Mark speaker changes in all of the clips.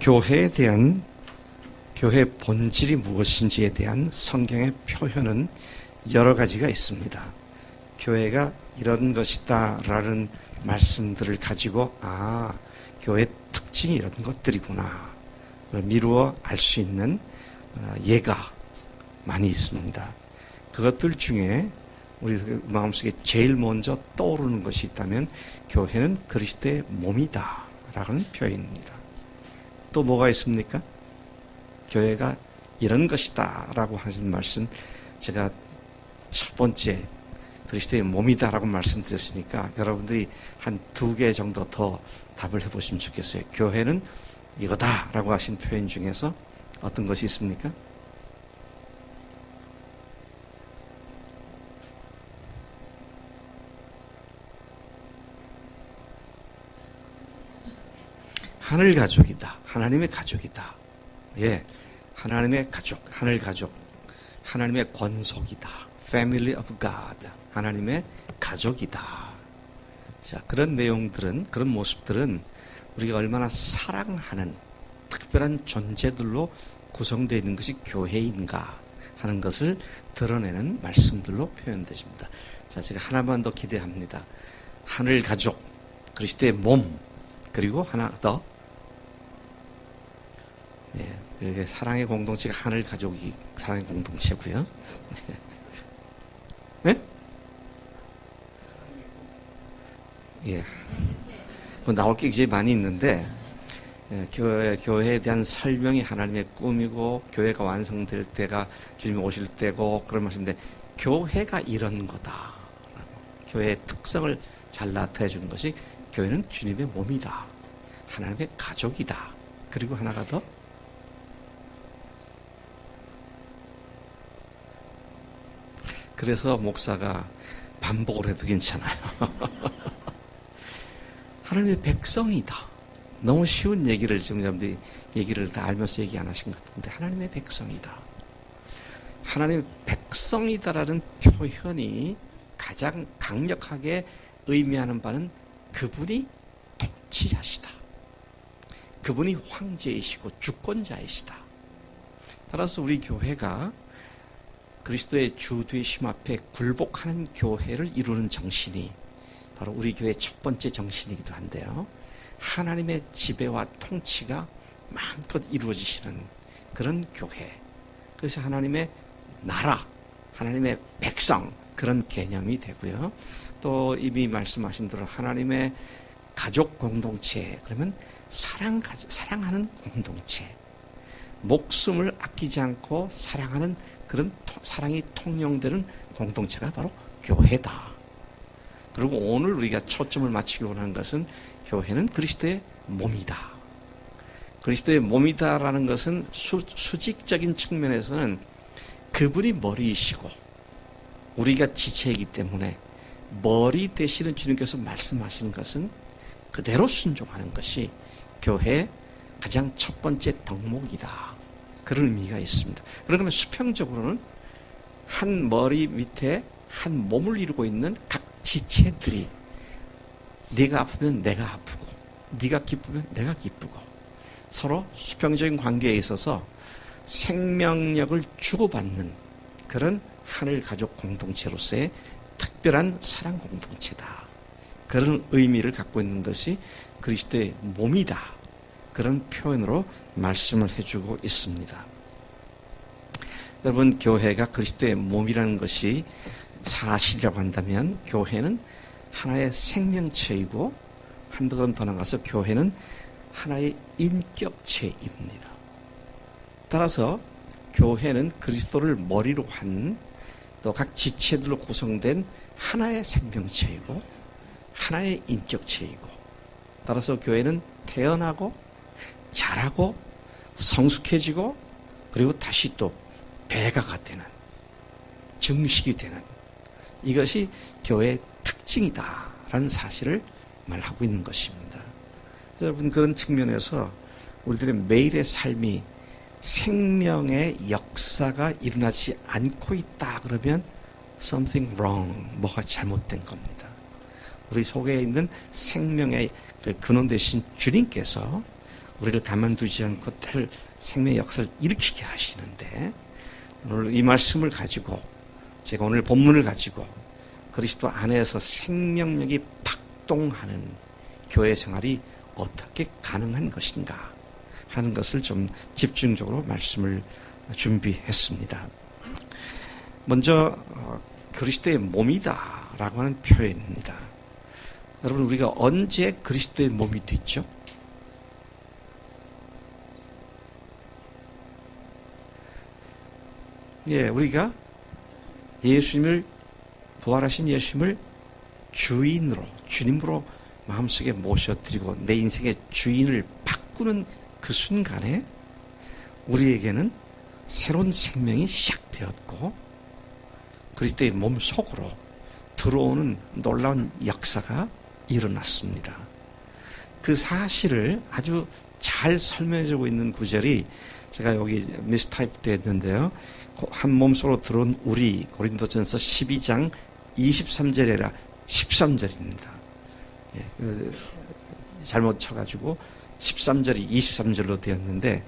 Speaker 1: 교회에 대한 교회의 본질이 무엇인지에 대한 성경의 표현은 여러 가지가 있습니다. 교회가 이런 것이다 라는 말씀들을 가지고 교회의 특징이 이런 것들이구나 미루어 알 수 있는 예가 많이 있습니다. 그것들 중에 우리 마음속에 제일 먼저 떠오르는 것이 있다면 교회는 그리스도의 몸이다 라는 표현입니다. 또 뭐가 있습니까? 교회가 이런 것이다 라고 하신 말씀, 제가 첫 번째 그리스도의 몸이다 라고 말씀드렸으니까 여러분들이 한 2개 정도 더 답을 해보시면 좋겠어요. 교회는 이거다 라고 하신 표현 중에서 어떤 것이 있습니까? 하늘 가족이다. 하나님의 가족이다. 예, 하나님의 가족, 하늘 가족, 하나님의 권속이다. Family of God. 하나님의 가족이다. 자, 그런 내용들은, 그런 모습들은 우리가 얼마나 사랑하는 특별한 존재들로 구성되어 있는 것이 교회인가 하는 것을 드러내는 말씀들로 표현되십니다. 자, 제가 하나만 더 기대합니다. 하늘 가족, 그리스도의 몸, 그리고 하나 더. 예, 사랑의 공동체가 하늘 가족이 사랑의 공동체고요. 네? 예. 나올 게 굉장히 많이 있는데, 교회에 대한 설명이 하나님의 꿈이고, 교회가 완성될 때가 주님이 오실 때고, 그런 말씀인데, 교회가 이런 거다. 교회의 특성을 잘 나타내 주는 것이 교회는 주님의 몸이다. 하나님의 가족이다. 그리고 하나가 더, 그래서 목사가 반복을 해도 괜찮아요. 하나님의 백성이다. 너무 쉬운 얘기를 지금 여러분들이 얘기를 다 알면서 얘기 안 하신 것 같은데 하나님의 백성이다. 하나님의 백성이다라는 표현이 가장 강력하게 의미하는 바는 그분이 통치자시다. 그분이 황제이시고 주권자이시다. 따라서 우리 교회가 그리스도의 주되심 앞에 굴복하는 교회를 이루는 정신이 바로 우리 교회의 첫 번째 정신이기도 한데요. 하나님의 지배와 통치가 마음껏 이루어지시는 그런 교회. 그래서 하나님의 나라, 하나님의 백성 그런 개념이 되고요. 또 이미 말씀하신 대로 하나님의 가족 공동체, 그러면 사랑하는 공동체. 목숨을 아끼지 않고 사랑하는 그런 사랑이 통용되는 공동체가 바로 교회다. 그리고 오늘 우리가 초점을 맞추기 원하는 것은 교회는 그리스도의 몸이다. 그리스도의 몸이다라는 것은 수직적인 측면에서는 그분이 머리이시고 우리가 지체이기 때문에 머리 되시는 주님께서 말씀하시는 것은 그대로 순종하는 것이 교회의 가장 첫 번째 덕목이다. 그런 의미가 있습니다. 그러면 수평적으로는 한 머리 밑에 한 몸을 이루고 있는 각 지체들이 네가 아프면 내가 아프고 네가 기쁘면 내가 기쁘고 서로 수평적인 관계에 있어서 생명력을 주고받는 그런 하늘 가족 공동체로서의 특별한 사랑 공동체다. 그런 의미를 갖고 있는 것이 그리스도의 몸이다. 그런 표현으로 말씀을 해주고 있습니다. 여러분, 교회가 그리스도의 몸이라는 것이 사실이라고 한다면 교회는 하나의 생명체이고 한두 걸음 더 나가서 교회는 하나의 인격체입니다. 따라서 교회는 그리스도를 머리로 한 또 각 지체들로 구성된 하나의 생명체이고 하나의 인격체이고 따라서 교회는 태어나고 자라고 성숙해지고 그리고 다시 또 배가가 되는 증식이 되는 이것이 교회의 특징이다라는 사실을 말하고 있는 것입니다. 여러분 그런 측면에서 우리들의 매일의 삶이 생명의 역사가 일어나지 않고 있다 그러면 something wrong, 뭐가 잘못된 겁니다. 우리 속에 있는 생명의 그 근원 되신 주님께서 우리를 가만두지 않고 생명의 역사를 일으키게 하시는데, 오늘 이 말씀을 가지고, 제가 오늘 본문을 가지고 그리스도 안에서 생명력이 박동하는 교회 생활이 어떻게 가능한 것인가 하는 것을 좀 집중적으로 말씀을 준비했습니다. 먼저 그리스도의 몸이다라고 하는 표현입니다. 여러분, 우리가 언제 그리스도의 몸이 됐죠? 예, 우리가 예수님을, 부활하신 예수님을 주인으로, 주님으로 마음속에 모셔드리고 내 인생의 주인을 바꾸는 그 순간에 우리에게는 새로운 생명이 시작되었고 그리스도의 몸 속으로 들어오는 놀라운 역사가 일어났습니다. 그 사실을 아주 잘 설명해주고 있는 구절이 제가 여기 미스타입되어 있는데요. 한 몸속으로 들어온 우리, 고린도전서 12장 23절이라 13절입니다. 예, 잘못 쳐가지고 13절이 23절로 되었는데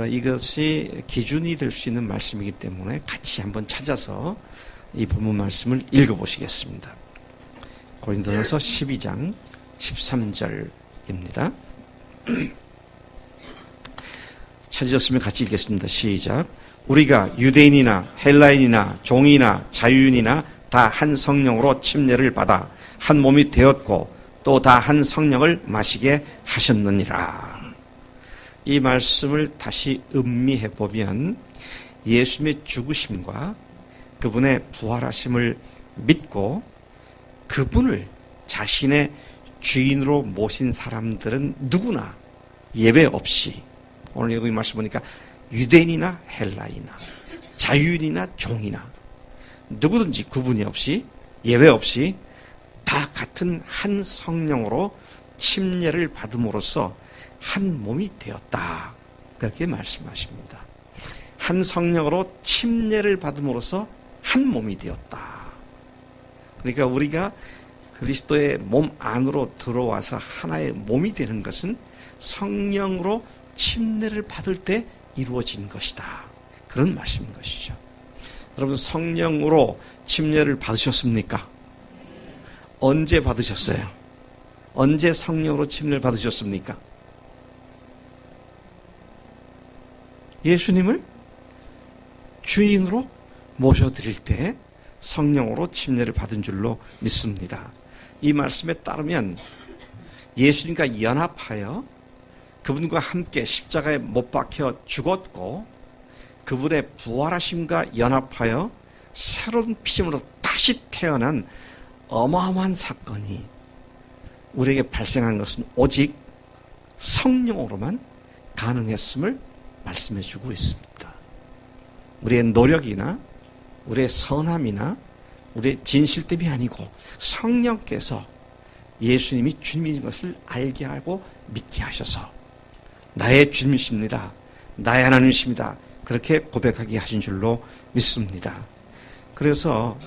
Speaker 1: 이것이 기준이 될 수 있는 말씀이기 때문에 같이 한번 찾아서 이 본문 말씀을 읽어보시겠습니다. 고린도전서 12장 13절입니다. 찾으셨으면 같이 읽겠습니다. 시작. 우리가 유대인이나 헬라인이나 종이나 자유인이나 다 한 성령으로 침례를 받아 한 몸이 되었고 또 다 한 성령을 마시게 하셨느니라. 이 말씀을 다시 음미해 보면 예수님의 죽으심과 그분의 부활하심을 믿고 그분을 자신의 주인으로 모신 사람들은 누구나 예외 없이, 오늘 여기 말씀 보니까 유대인이나 헬라이나 자유인이나 종이나 누구든지 구분이 없이, 예외 없이 다 같은 한 성령으로 침례를 받음으로써 한 몸이 되었다. 그렇게 말씀하십니다. 한 성령으로 침례를 받음으로써 한 몸이 되었다. 그러니까 우리가 그리스도의 몸 안으로 들어와서 하나의 몸이 되는 것은 성령으로 침례를 받을 때 이루어진 것이다. 그런 말씀인 것이죠. 여러분, 성령으로 침례를 받으셨습니까? 언제 받으셨어요? 언제 성령으로 침례를 받으셨습니까? 예수님을 주인으로 모셔드릴 때 성령으로 침례를 받은 줄로 믿습니다. 이 말씀에 따르면 예수님과 연합하여 그분과 함께 십자가에 못 박혀 죽었고 그분의 부활하심과 연합하여 새로운 피조물로 다시 태어난 어마어마한 사건이 우리에게 발생한 것은 오직 성령으로만 가능했음을 말씀해 주고 있습니다. 우리의 노력이나 우리의 선함이나 우리의 진실됨이 아니고 성령께서 예수님이 주님인 것을 알게 하고 믿게 하셔서 나의 주님이십니다. 나의 하나님이십니다. 그렇게 고백하게 하신 줄로 믿습니다. 그래서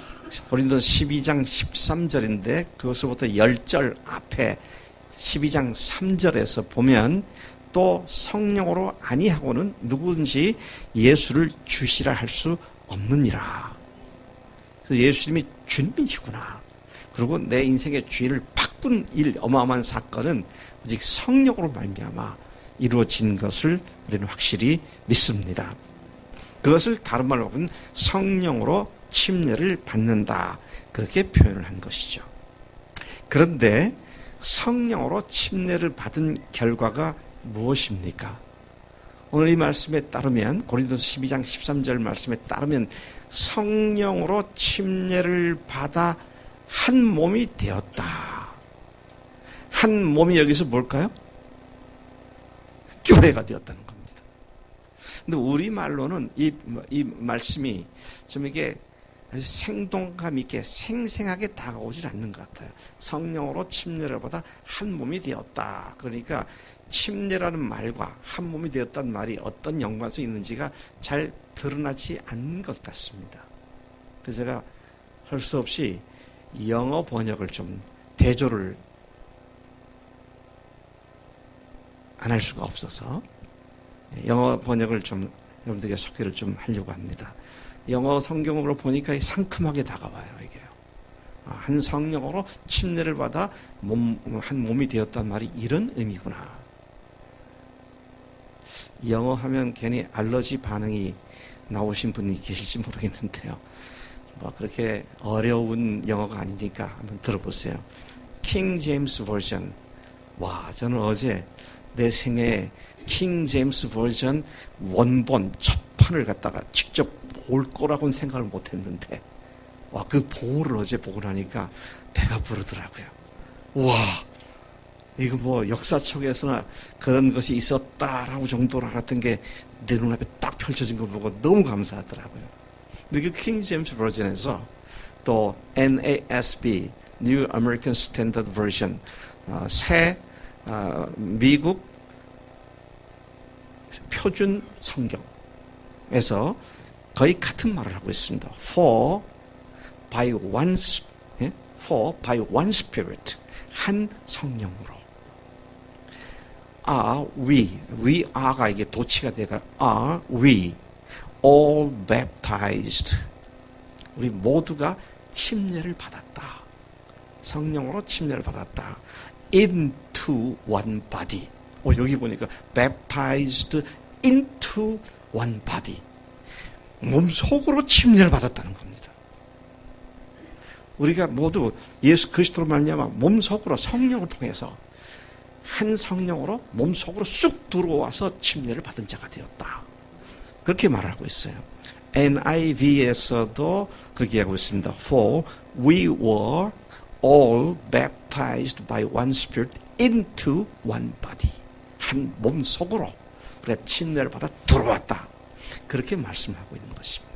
Speaker 1: 고린도서 12장 13절인데 그것부터 10절 앞에 12장 3절에서 보면 또 성령으로 아니하고는 누구든지 예수를 주시라 할 수 없느니라. 그래서 예수님이 주님이시구나. 그리고 내 인생의 주인을 바꾼 어마어마한 사건은 오직 성령으로 말미암아 이루어진 것을 우리는 확실히 믿습니다. 그것을 다른 말로 보면 성령으로 침례를 받는다. 그렇게 표현을 한 것이죠. 그런데 성령으로 침례를 받은 결과가 무엇입니까? 오늘 이 말씀에 따르면 고린도서 12장 13절 말씀에 따르면 성령으로 침례를 받아 한 몸이 되었다. 한 몸이 여기서 뭘까요? 교회가 되었다는 겁니다. 근데 우리말로는 이 말씀이 좀 이게 아주 생동감 있게 생생하게 다가오질 않는 것 같아요. 성령으로 침례를 받아 한 몸이 되었다. 그러니까 침례라는 말과 한 몸이 되었다는 말이 어떤 연관성이 있는지가 잘 드러나지 않는 것 같습니다. 그래서 제가 할 수 없이 영어 번역을 좀 대조를 안 할 수가 없어서 영어 번역을 좀 여러분들에게 소개를 좀 하려고 합니다. 영어 성경으로 보니까 상큼하게 다가와요, 이게요. 한 성령으로 침례를 받아 한 몸이 되었단 말이 이런 의미구나. 영어 하면 괜히 알러지 반응이 나오신 분이 계실지 모르겠는데요. 뭐 그렇게 어려운 영어가 아니니까 한번 들어보세요. 킹 제임스 버전. 와, 저는 어제 내 생애에 킹 제임스 버전 원본 첫 판을 갖다가 직접 볼 거라고는 생각을 못 했는데, 와, 그 보호를 어제 보고 나니까 배가 부르더라고요. 와, 이거 뭐 역사책에서나 그런 것이 있었다라고 정도로 알았던 게 내 눈앞에 딱 펼쳐진 걸 보고 너무 감사하더라고요. 근데 그 킹 제임스 버전에서 또 NASB, New American Standard Version, 새 미국 표준 성경에서 거의 같은 말을 하고 있습니다. For by one spirit, 한 성령으로. Are we are가 이게 도치가 되가 are we all baptized. 우리 모두가 침례를 받았다. 성령으로 침례를 받았다. into one body. 여기 보니까 baptized into one body. 몸속으로 침례를 받았다는 겁니다. 우리가 모두 예수 그리스도로 말미암아 몸속으로 성령을 통해서 한 성령으로 몸속으로 쑥 들어와서 침례를 받은 자가 되었다. 그렇게 말하고 있어요. NIV에서도 그렇게 하고 있습니다. For we were all baptized by one spirit into one body. 한 몸속으로 그래 침례를 받아 들어왔다. 그렇게 말씀하고 있는 것입니다.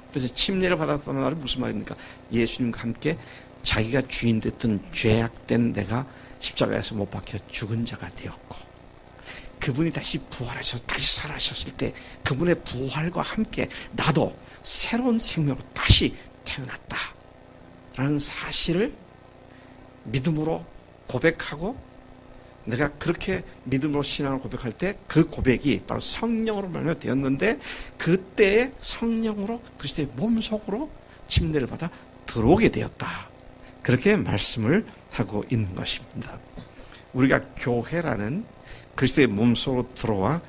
Speaker 1: 그래서 침례를 받았다는 말은 무슨 말입니까? 예수님과 함께 자기가 주인 됐던 죄악된 내가 십자가에서 못 박혀 죽은 자가 되었고, 그분이 다시 부활하셔서 다시 살아셨을 때 그분의 부활과 함께 나도 새로운 생명으로 다시 태어났다 라는 사실을 믿음으로 고백하고, 내가 그렇게 믿음으로 신앙을 고백할 때 그 고백이 바로 성령으로 말미암아 되었는데, 그때의 성령으로 그리스도의 몸속으로 침례를 받아 들어오게 되었다. 그렇게 말씀을 하고 있는 것입니다. 우리가 교회라는 그리스도의 몸속으로 들어와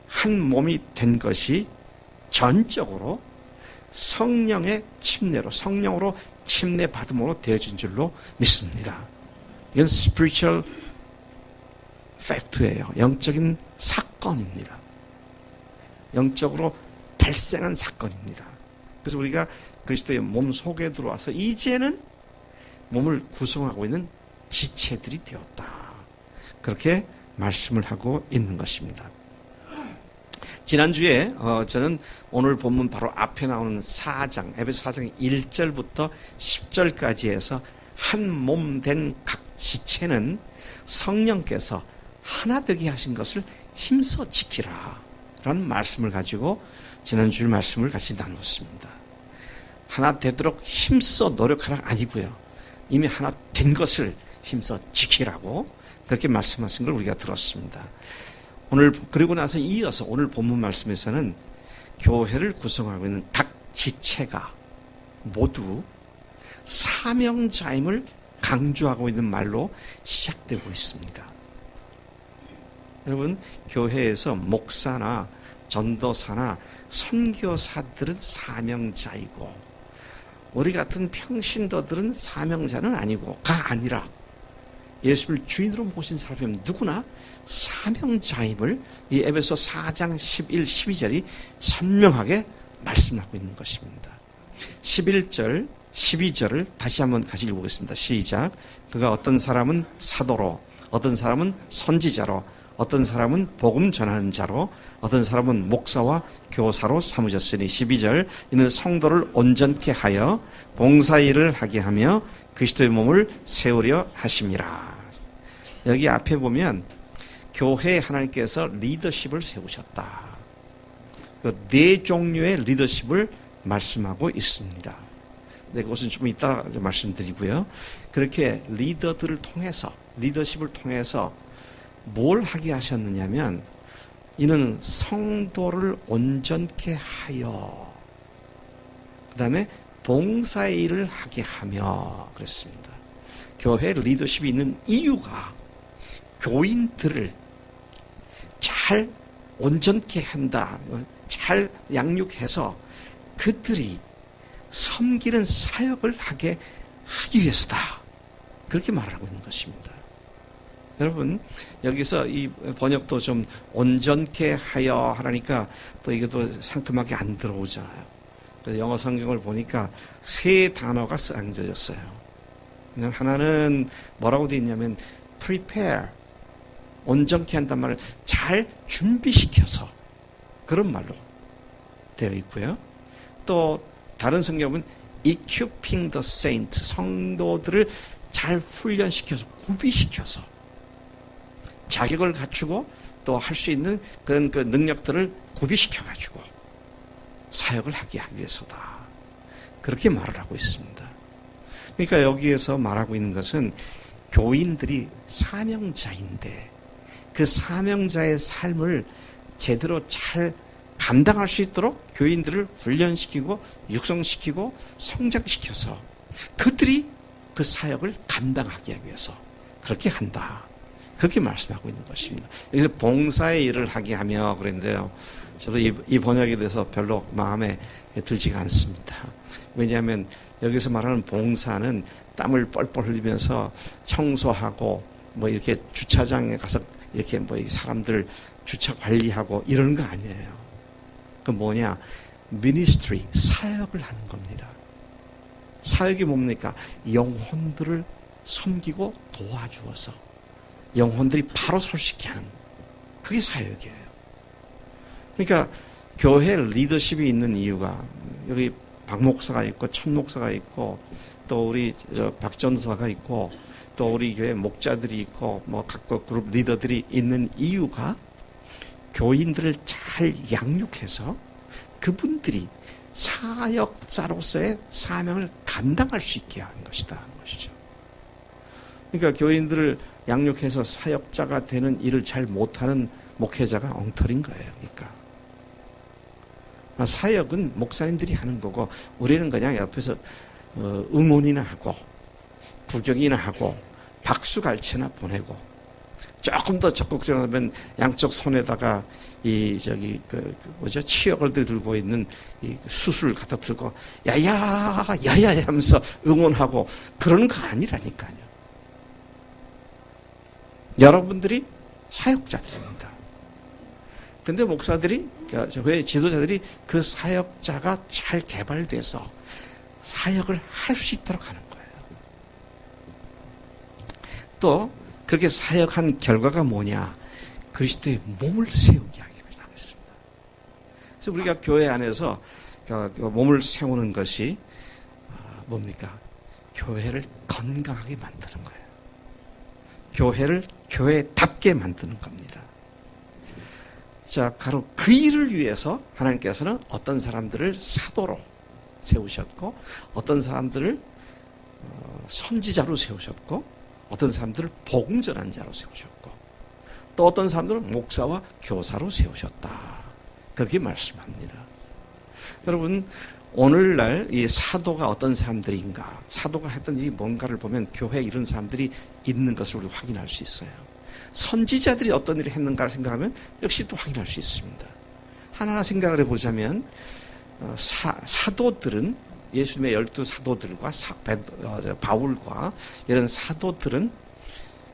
Speaker 1: 한 몸이 된 것이 전적으로 성령의 침례로, 성령으로 침례 받음으로 되어진 줄로 믿습니다. 이건 spiritual fact예요. 영적인 사건입니다. 영적으로 발생한 사건입니다. 그래서 우리가 그리스도의 몸 속에 들어와서 이제는 몸을 구성하고 있는 지체들이 되었다. 그렇게 말씀을 하고 있는 것입니다. 지난주에 저는 오늘 본문 바로 앞에 나오는 4장, 에베소 4장 1절부터 10절까지 해서 한 몸 된 각 지체는 성령께서 하나 되게 하신 것을 힘써 지키라 라는 말씀을 가지고 지난주 말씀을 같이 나눴습니다. 하나 되도록 힘써 노력하라 아니고요. 이미 하나 된 것을 힘써 지키라고 그렇게 말씀하신 걸 우리가 들었습니다. 오늘 그리고 나서 이어서 오늘 본문 말씀에서는 교회를 구성하고 있는 각 지체가 모두 사명자임을 강조하고 있는 말로 시작되고 있습니다. 여러분, 교회에서 목사나 전도사나 선교사들은 사명자이고, 우리 같은 평신도들은 사명자는 아니고가 아니라 예수를 주인으로 모신 사람이면 누구나 사명자임을 이 에베소 4장 11, 12절이 선명하게 말씀하고 있는 것입니다. 11절, 12절을 다시 한번 같이 읽어보겠습니다. 시작. 그가 어떤 사람은 사도로, 어떤 사람은 선지자로, 어떤 사람은 복음 전하는 자로, 어떤 사람은 목사와 교사로 삼으셨으니, 12절, 이는 성도를 온전케 하여 봉사일을 하게 하며 그리스도의 몸을 세우려 하심이라. 여기 앞에 보면 교회에 하나님께서 리더십을 세우셨다. 네 종류의 리더십을 말씀하고 있습니다. 네, 그것은 좀 이따 말씀드리고요. 그렇게 리더들을 통해서, 리더십을 통해서 뭘 하게 하셨느냐면 이는 성도를 온전케 하여 그 다음에 봉사의 일을 하게 하며 그랬습니다. 교회 리더십이 있는 이유가 교인들을 잘 온전케 한다. 잘 양육해서 그들이 섬기는 사역을 하기 위해서다. 그렇게 말하고 있는 것입니다. 여러분, 여기서 이 번역도 좀 온전케 하여 하라니까 또 이게 또 상큼하게 안 들어오잖아요. 그래서 영어 성경을 보니까 세 단어가 쓰여졌어요. 하나는 뭐라고 되어 있냐면 prepare, 온전케 한단 말을 잘 준비시켜서 그런 말로 되어 있고요. 또 다른 성경은 equipping the saints, 성도들을 잘 훈련시켜서 구비시켜서 자격을 갖추고 또 할 수 있는 그런 그 능력들을 구비시켜가지고 사역을 하게 하기 위해서다. 그렇게 말을 하고 있습니다. 그러니까 여기에서 말하고 있는 것은 교인들이 사명자인데 그 사명자의 삶을 제대로 잘 감당할 수 있도록 교인들을 훈련시키고 육성시키고 성장시켜서 그들이 그 사역을 감당하기 위해서 그렇게 한다. 그렇게 말씀하고 있는 것입니다. 여기서 봉사의 일을 하게 하며 그랬는데요. 저도 이 번역에 대해서 별로 마음에 들지가 않습니다. 왜냐하면 여기서 말하는 봉사는 땀을 뻘뻘 흘리면서 청소하고 뭐 이렇게 주차장에 가서 이렇게 뭐 사람들 주차 관리하고 이러는 거 아니에요. 그 뭐냐? 미니스트리, 사역을 하는 겁니다. 사역이 뭡니까? 영혼들을 섬기고 도와주어서 영혼들이 바로 설 수 있게 하는 그게 사역이에요. 그러니까 교회 리더십이 있는 이유가 여기 박 목사가 있고 천 목사가 있고 또 우리 박 전사가 있고 또 우리 교회 목자들이 있고 뭐 각각 그룹 리더들이 있는 이유가 교인들을 잘 양육해서 그분들이 사역자로서의 사명을 감당할 수 있게 하는 것이다 하는 것이죠. 그러니까 교인들을 양육해서 사역자가 되는 일을 잘 못하는 목회자가 엉터리인 거예요. 그러니까 사역은 목사님들이 하는 거고 우리는 그냥 옆에서 응원이나 하고 구경이나 하고 박수갈채나 보내고 조금 더 적극적으로면 양쪽 손에다가 치역을 들고 있는 이 수술 갖다 들고 야야 하면서 응원하고 그러는 거 아니라니까요. 여러분들이 사역자들입니다. 근데 목사들이, 교회 지도자들이 그 사역자가 잘 개발돼서 사역을 할 수 있도록 하는 거예요. 또 그렇게 사역한 결과가 뭐냐? 그리스도의 몸을 세우게 하기를 하겠습니다. 그래서 우리가 교회 안에서 몸을 세우는 것이 뭡니까? 교회를 건강하게 만드는 거예요. 교회를 교회답게 만드는 겁니다. 자, 바로 그 일을 위해서 하나님께서는 어떤 사람들을 사도로 세우셨고 어떤 사람들을 선지자로 세우셨고 어떤 사람들을 복음 전한 자로 세우셨고 또 어떤 사람들은 목사와 교사로 세우셨다. 그렇게 말씀합니다. 여러분, 오늘날 이 사도가 어떤 사람들인가, 사도가 했던 이 뭔가를 보면 교회에 이런 사람들이 있는 것을 우리 확인할 수 있어요. 선지자들이 어떤 일을 했는가를 생각하면 역시 또 확인할 수 있습니다. 하나하나 생각을 해보자면 사도들은 예수님의 12사도들과 바울과 이런 사도들은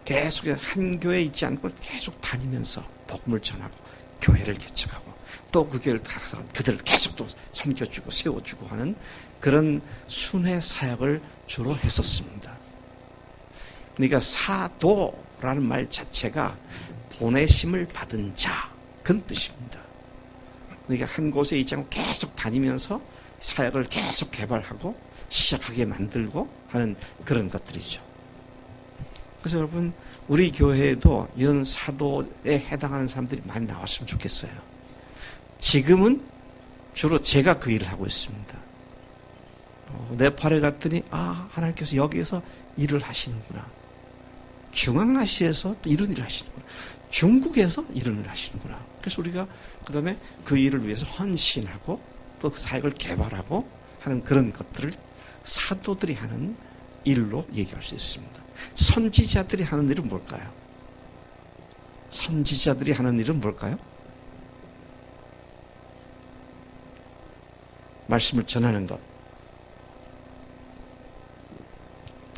Speaker 1: 계속 한 교회에 있지 않고 계속 다니면서 복음을 전하고 교회를 개척하고 또 그 교회를 가서 그들을 계속 또 섬겨주고 세워주고 하는 그런 순회 사역을 주로 했었습니다. 그러니까 사도라는 말 자체가 보내심을 받은 자 그런 뜻입니다. 그러니까 한 곳에 있지 않고 계속 다니면서 사역을 계속 개발하고 시작하게 만들고 하는 그런 것들이죠. 그래서 여러분, 우리 교회에도 이런 사도에 해당하는 사람들이 많이 나왔으면 좋겠어요. 지금은 주로 제가 그 일을 하고 있습니다. 네팔에 갔더니 하나님께서 여기에서 일을 하시는구나. 중앙아시아에서 또 이런 일을 하시는구나. 중국에서 이런 일을 하시는구나. 그래서 우리가 그 다음에 그 일을 위해서 헌신하고 또 그 사역을 개발하고 하는 그런 것들을 사도들이 하는 일로 얘기할 수 있습니다. 선지자들이 하는 일은 뭘까요? 선지자들이 하는 일은 뭘까요? 말씀을 전하는 것.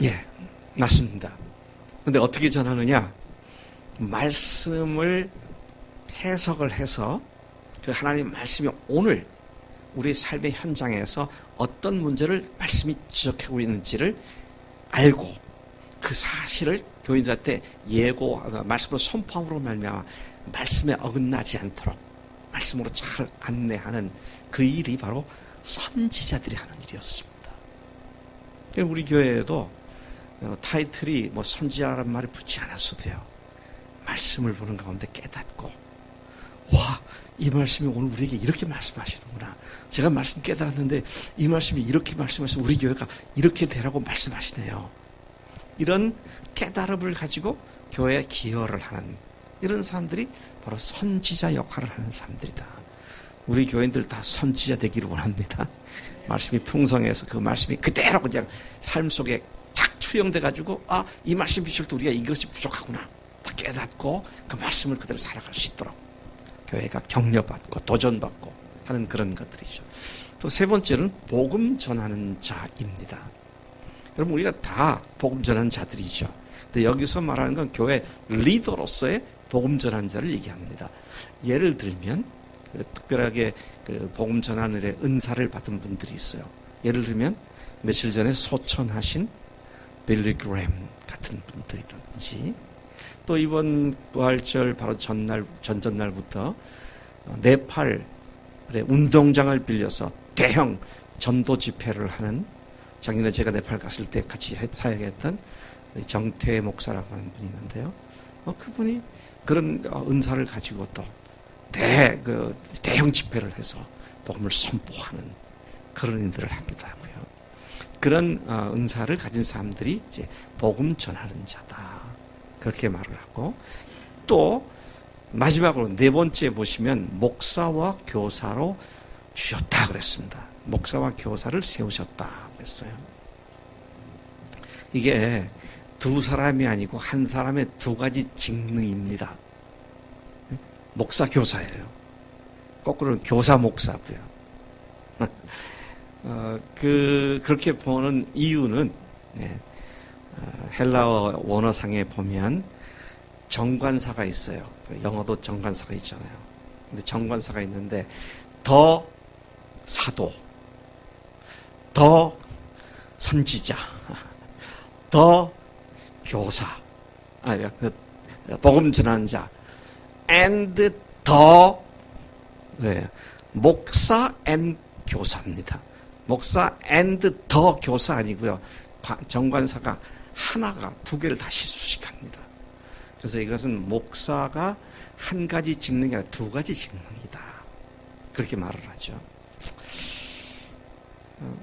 Speaker 1: 예, 맞습니다. 근데 어떻게 전하느냐? 말씀을 해석을 해서 그 하나님 말씀이 오늘 우리 삶의 현장에서 어떤 문제를 말씀이 지적하고 있는지를 알고 그 사실을 교인들한테 말씀으로 선포함으로 말미암아 말씀에 어긋나지 않도록 말씀으로 잘 안내하는 그 일이 바로 선지자들이 하는 일이었습니다. 우리 교회에도 타이틀이 선지자라는 말을 붙지 않았어도요. 말씀을 보는 가운데 깨닫고 와, 이 말씀이 오늘 우리에게 이렇게 말씀하시는구나. 제가 말씀 깨달았는데 이 말씀이 이렇게 말씀하셔서 우리 교회가 이렇게 되라고 말씀하시네요. 이런 깨달음을 가지고 교회에 기여를 하는 이런 사람들이 바로 선지자 역할을 하는 사람들이다. 우리 교인들 다 선지자 되기를 원합니다. 말씀이 풍성해서 그 말씀이 그대로 그냥 삶 속에 착 투영돼 가지고 이 말씀 비출 때 우리가 이것이 부족하구나. 다 깨닫고 그 말씀을 그대로 살아갈 수 있도록 교회가 격려받고 도전받고 하는 그런 것들이죠. 또 세 번째는 복음 전하는 자입니다. 여러분 우리가 다 복음 전하는 자들이죠. 근데 여기서 말하는 건 교회 리더로서의 복음 전하는 자를 얘기합니다. 예를 들면 특별하게 그 복음 전하는 일에 은사를 받은 분들이 있어요. 예를 들면 며칠 전에 소천하신 빌리 그램 같은 분들이라든지 또 이번 부활절 바로 전전날부터 네팔의 운동장을 빌려서 대형 전도 집회를 하는 작년에 제가 네팔 갔을 때 같이 사역했던 정태 목사라고 하는 분이 있는데요. 그분이 그런 은사를 가지고 또 대형 집회를 해서 복음을 선포하는 그런 일들을 하기도 하고요. 그런 은사를 가진 사람들이 이제 복음 전하는 자다. 그렇게 말을 하고 또 마지막으로 네 번째 보시면 목사와 교사로 주셨다 그랬습니다. 목사와 교사를 세우셨다 그랬어요. 이게 두 사람이 아니고 한 사람의 두 가지 직능입니다. 목사 교사예요. 거꾸로는 교사 목사고요. 그렇게 보는 이유는 헬라어 원어상에 보면 정관사가 있어요. 영어도 정관사가 있잖아요. 근데 정관사가 있는데 더 사도, 더 선지자, 더 교사, 복음 전하는 자, and 더 목사 and 교사입니다. 목사 and 더 교사 아니고요. 정관사가 하나가 두 개를 다시 수식합니다. 그래서 이것은 목사가 한 가지 직능이 아니라 두 가지 직능이다. 그렇게 말을 하죠.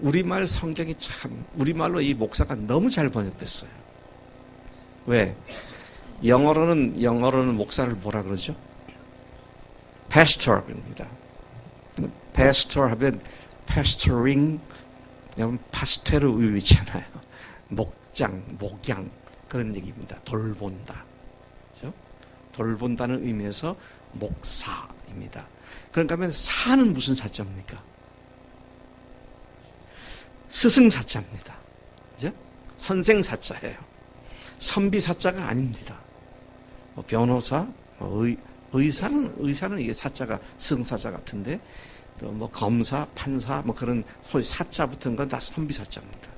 Speaker 1: 우리말 성경이 참, 우리말로 이 목사가 너무 잘 번역됐어요. 왜? 영어로는 목사를 뭐라 그러죠? pastor입니다. pastor 하면 pastoring, 파스텔을 의미잖아요. 목양 그런 얘기입니다. 돌본다. 그렇죠? 돌본다는 의미에서 목사입니다. 그러니까 하면 사는 무슨 사자입니까? 스승 사자입니다. 그죠? 선생 사자예요. 선비 사자가 아닙니다. 변호사, 의사는 이게 사자가 스승 사자 같은데 또 검사, 판사 그런 소위 사자 붙은 건 다 선비 사자입니다.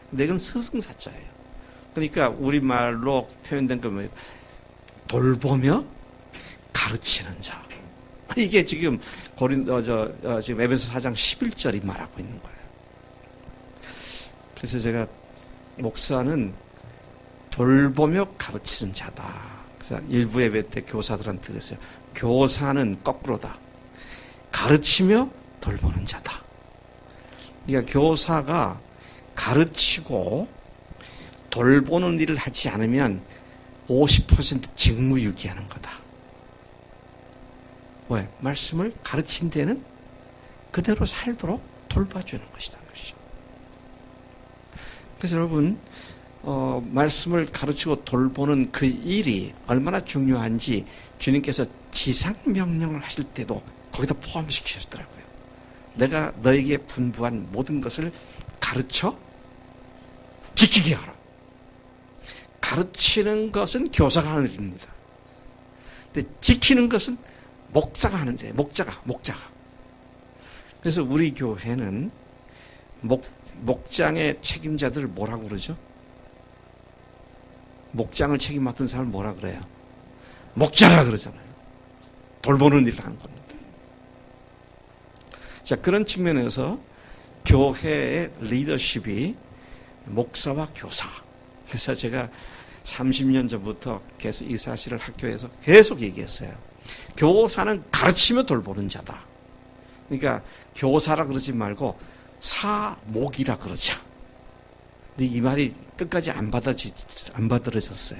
Speaker 1: 근데 이건 스승 사자예요. 그러니까 우리말로 표현된 거 뭐예요? 돌보며 가르치는 자. 이게 지금 지금 에베소 4장 11절이 말하고 있는 거예요. 그래서 제가 목사는 돌보며 가르치는 자다. 그래서 일부 예배 때 교사들한테 그랬어요. 교사는 거꾸로다. 가르치며 돌보는 자다. 그러니까 교사가 가르치고 돌보는 일을 하지 않으면 50% 직무유기하는 거다. 왜? 말씀을 가르친 데는 그대로 살도록 돌봐주는 것이다. 그래서 여러분, 말씀을 가르치고 돌보는 그 일이 얼마나 중요한지 주님께서 지상명령을 하실 때도 거기다 포함시키셨더라고요. 내가 너에게 분부한 모든 것을 가르쳐 지키게 하라. 가르치는 것은 교사가 하는 일입니다. 근데 지키는 것은 목사가 하는 일이에요. 목자가. 그래서 우리 교회는 목장의 책임자들을 뭐라고 그러죠? 목장을 책임 맡은 사람을 뭐라 그래요? 목자라 그러잖아요. 돌보는 일을 하는 겁니다. 자, 그런 측면에서 교회의 리더십이 목사와 교사. 그래서 제가 30년 전부터 계속 이 사실을 학교에서 계속 얘기했어요. 교사는 가르치며 돌보는 자다. 그러니까 교사라 그러지 말고 사목이라 그러자. 근데 이 말이 끝까지 안 받아들여졌어요.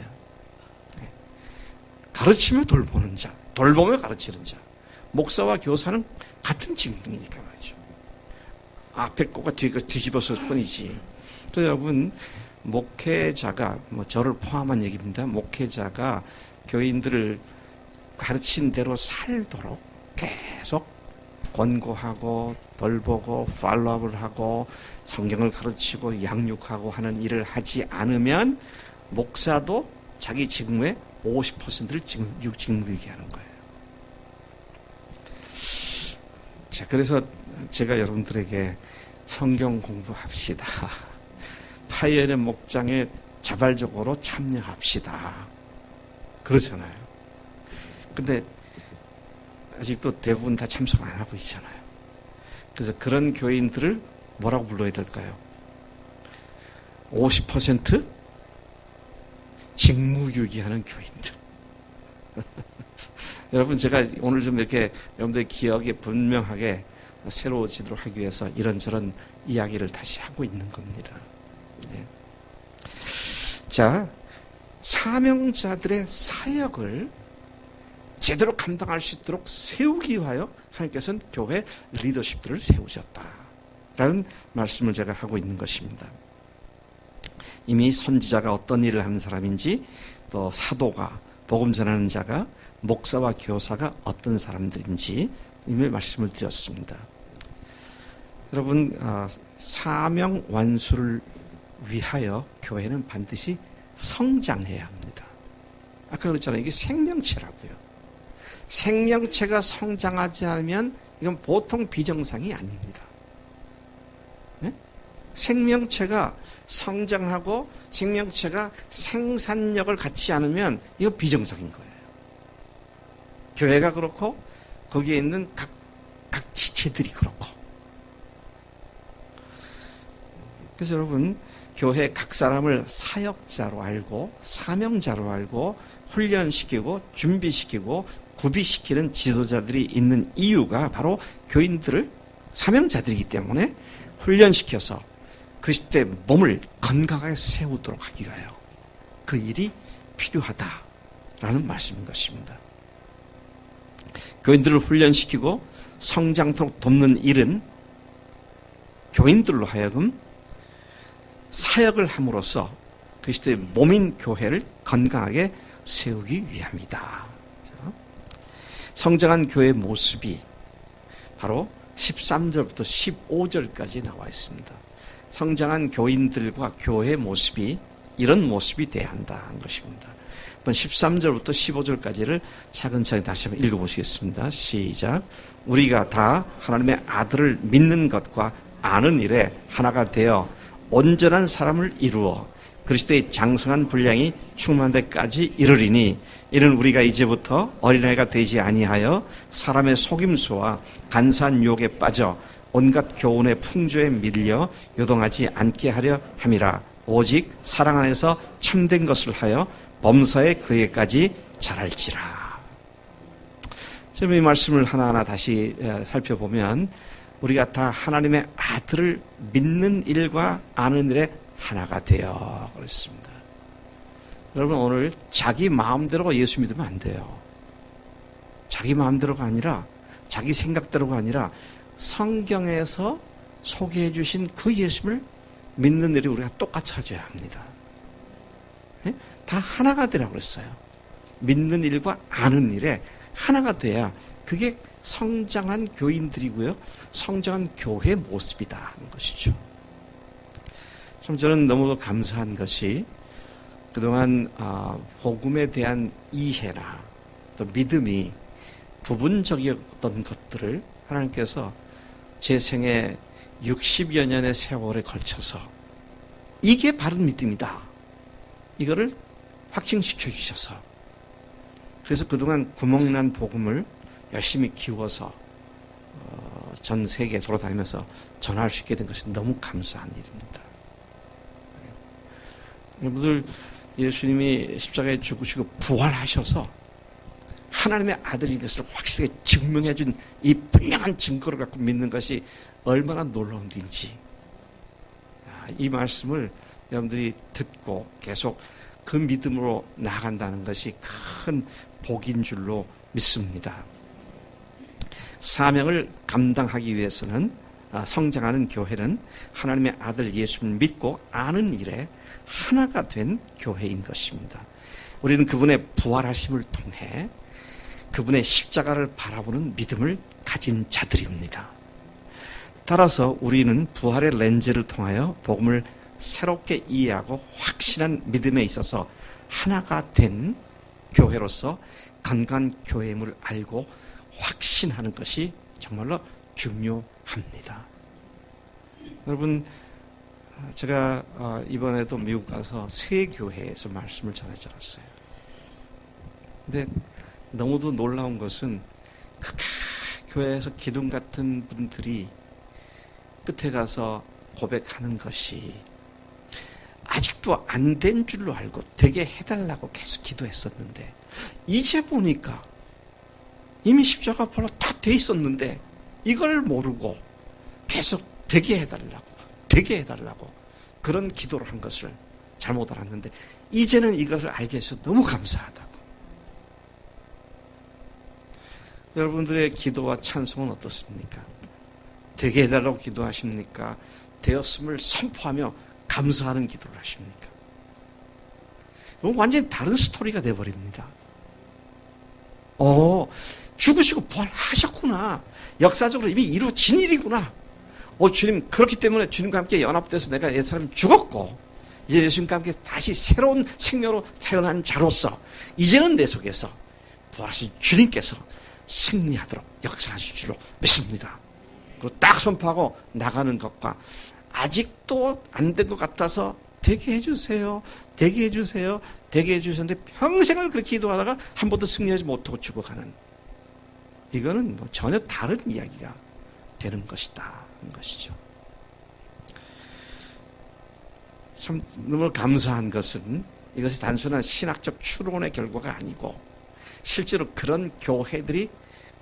Speaker 1: 가르치며 돌보는 자, 돌보며 가르치는 자. 목사와 교사는 같은 직분이니까 말이죠. 앞에 거가 뒤에 거 뒤집었을 뿐이지. 그래서 여러분, 목회자가, 저를 포함한 얘기입니다. 목회자가 교인들을 가르친 대로 살도록 계속 권고하고 돌보고 팔로우업을 하고 성경을 가르치고 양육하고 하는 일을 하지 않으면 목사도 자기 직무의 50%를 직무유기하는 거예요. 자, 그래서 제가 여러분들에게 성경 공부합시다. 파이엘의 목장에 자발적으로 참여합시다. 그러잖아요. 근데 아직도 대부분 다 참석 안 하고 있잖아요. 그래서 그런 교인들을 뭐라고 불러야 될까요? 50% 직무유기하는 교인들. 여러분, 제가 오늘 좀 이렇게 여러분들의 기억에 분명하게 새로워지도록 하기 위해서 이런저런 이야기를 다시 하고 있는 겁니다. 네. 자, 사명자들의 사역을 제대로 감당할 수 있도록 세우기 위하여 하나님께서는 교회 리더십들을 세우셨다라는 말씀을 제가 하고 있는 것입니다. 이미 선지자가 어떤 일을 하는 사람인지, 또 사도가, 복음 전하는 자가, 목사와 교사가 어떤 사람들인지 이미 말씀을 드렸습니다. 여러분, 사명 완수를 위하여 교회는 반드시 성장해야 합니다. 아까 그랬잖아요. 이게 생명체라고요. 생명체가 성장하지 않으면 이건 보통 비정상이 아닙니다. 네? 생명체가 성장하고 생명체가 생산력을 갖지 않으면 이거 비정상인 거예요. 교회가 그렇고 거기에 있는 각 지체들이 그렇고. 그래서 여러분, 교회 각 사람을 사역자로 알고 사명자로 알고 훈련시키고 준비시키고 구비시키는 지도자들이 있는 이유가 바로 교인들을 사명자들이기 때문에 훈련시켜서 그리스도의 몸을 건강하게 세우도록 하기 위하여 그 일이 필요하다라는 말씀인 것입니다. 교인들을 훈련시키고 성장토록 돕는 일은 교인들로 하여금 사역을 함으로써 그리스도의 몸인 교회를 건강하게 세우기 위함이다. 성장한 교회의 모습이 바로 13절부터 15절까지 나와 있습니다. 성장한 교인들과 교회의 모습이 이런 모습이 돼야 한다는 것입니다. 13절부터 15절까지를 차근차근 다시 한번 읽어보시겠습니다. 시작. 우리가 다 하나님의 아들을 믿는 것과 아는 일에 하나가 되어 온전한 사람을 이루어 그리스도의 장성한 분량이 충만한 데까지 이르리니 이는 우리가 이제부터 어린아이가 되지 아니하여 사람의 속임수와 간사한 유혹에 빠져 온갖 교훈의 풍조에 밀려 요동하지 않게 하려 함이라. 오직 사랑 안에서 참된 것을 하여 범사에 그에까지 자랄지라. 지금 이 말씀을 하나하나 다시 살펴보면 우리가 다 하나님의 아들을 믿는 일과 아는 일에 하나가 되어 그렇습니다. 여러분, 오늘 자기 마음대로 예수 믿으면 안 돼요. 자기 마음대로가 아니라, 자기 생각대로가 아니라 성경에서 소개해 주신 그 예수를 믿는 일이 우리가 똑같이 해줘야 합니다. 예? 다 하나가 되라고 그랬어요. 믿는 일과 아는 일에 하나가 돼야 그게 성장한 교인들이고요. 성장한 교회 모습이다 하는 것이죠. 참 저는 너무 감사한 것이 그동안 복음에 대한 이해나 또 믿음이 부분적이었던 것들을 하나님께서 제 생애 60여 년의 세월에 걸쳐서 이게 바른 믿음이다. 이거를 확증시켜 주셔서 그래서 그동안 구멍난 복음을 열심히 키워서 전 세계에 돌아다니면서 전할 수 있게 된 것이 너무 감사한 일입니다. 여러분들, 예수님이 십자가에 죽으시고 부활하셔서 하나님의 아들인 것을 확실하게 증명해 준 이 분명한 증거를 갖고 믿는 것이 얼마나 놀라운 일인지, 이 말씀을 여러분들이 듣고 계속 그 믿음으로 나아간다는 것이 큰 복인 줄로 믿습니다. 사명을 감당하기 위해서는 성장하는 교회는 하나님의 아들 예수를 믿고 아는 일에 하나가 된 교회인 것입니다. 우리는 그분의 부활하심을 통해 그분의 십자가를 바라보는 믿음을 가진 자들입니다. 따라서 우리는 부활의 렌즈를 통하여 복음을 새롭게 이해하고 확신한 믿음에 있어서 하나가 된 교회로서 건강한 교회임을 알고 확신하는 것이 정말로 중요합니다. 여러분, 제가 이번에도 미국 가서 세 교회에서 말씀을 전하지 않았어요. 근데 너무도 놀라운 것은 그 교회에서 기둥 같은 분들이 끝에 가서 고백하는 것이 아직도 안 된 줄로 알고 되게 해달라고 계속 기도했었는데 이제 보니까 이미 십자가 벌로 다 돼 있었는데 이걸 모르고 계속 되게 해달라고 그런 기도를 한 것을 잘못 알았는데 이제는 이것을 알게 해서 너무 감사하다고. 여러분들의 기도와 찬송은 어떻습니까? 되게 해달라고 기도하십니까? 되었음을 선포하며 감사하는 기도를 하십니까? 이건 완전히 다른 스토리가 되어버립니다. 죽으시고 부활하셨구나. 역사적으로 이미 이루어진 일이구나. 주님, 그렇기 때문에 주님과 함께 연합돼서 내가 옛사람이 죽었고 이제 예수님과 함께 다시 새로운 생명으로 태어난 자로서 이제는 내 속에서 부활하신 주님께서 승리하도록 역사하실 줄로 믿습니다. 그리고 딱 선포하고 나가는 것과 아직도 안 된 것 같아서 되게 해주세요. 되게 해주세요. 되게 해주셨는데 평생을 그렇게 기도하다가 한 번도 승리하지 못하고 죽어가는, 이거는 뭐 전혀 다른 이야기가 되는 것이다 하는 것이죠. 참 너무 감사한 것은 이것이 단순한 신학적 추론의 결과가 아니고 실제로 그런 교회들이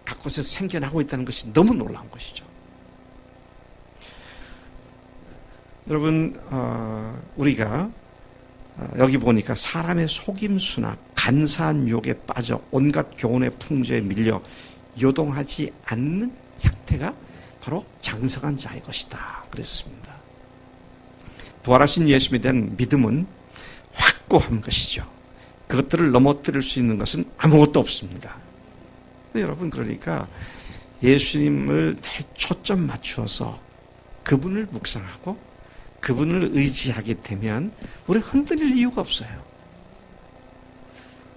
Speaker 1: 각곳에서 생겨나고 있다는 것이 너무 놀라운 것이죠. 여러분, 우리가 여기 보니까 사람의 속임수나 간사한 유혹에 빠져 온갖 교훈의 풍조에 밀려 요동하지 않는 상태가 바로 장성한 자의 것이다 그랬습니다. 부활하신 예수에 대한 믿음은 확고한 것이죠. 그것들을 넘어뜨릴 수 있는 것은 아무것도 없습니다. 여러분, 그러니까 예수님을 초점 맞추어서 그분을 묵상하고 그분을 의지하게 되면 우리 흔들릴 이유가 없어요.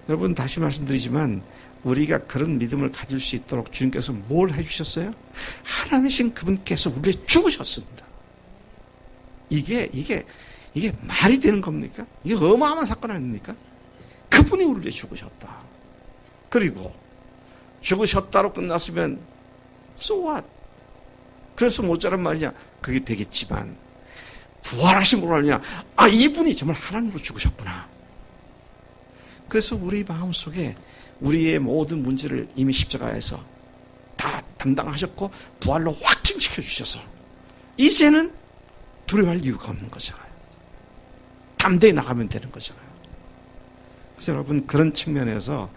Speaker 1: 여러분, 다시 말씀드리지만 우리가 그런 믿음을 가질 수 있도록 주님께서 뭘 해주셨어요? 하나님이신 그분께서 우리를 죽으셨습니다. 이게 말이 되는 겁니까? 이게 어마어마한 사건 아닙니까? 그분이 우리를 죽으셨다. 그리고 죽으셨다로 끝났으면 so what? 그래서 모자란 말이냐? 그게 되겠지만 부활하심으로 하느냐? 이분이 정말 하나님으로 죽으셨구나. 그래서 우리 마음속에 우리의 모든 문제를 이미 십자가에서 다 담당하셨고 부활로 확증시켜 주셔서 이제는 두려워할 이유가 없는 거잖아요. 담대히 나가면 되는 거잖아요. 그래서 여러분, 그런 측면에서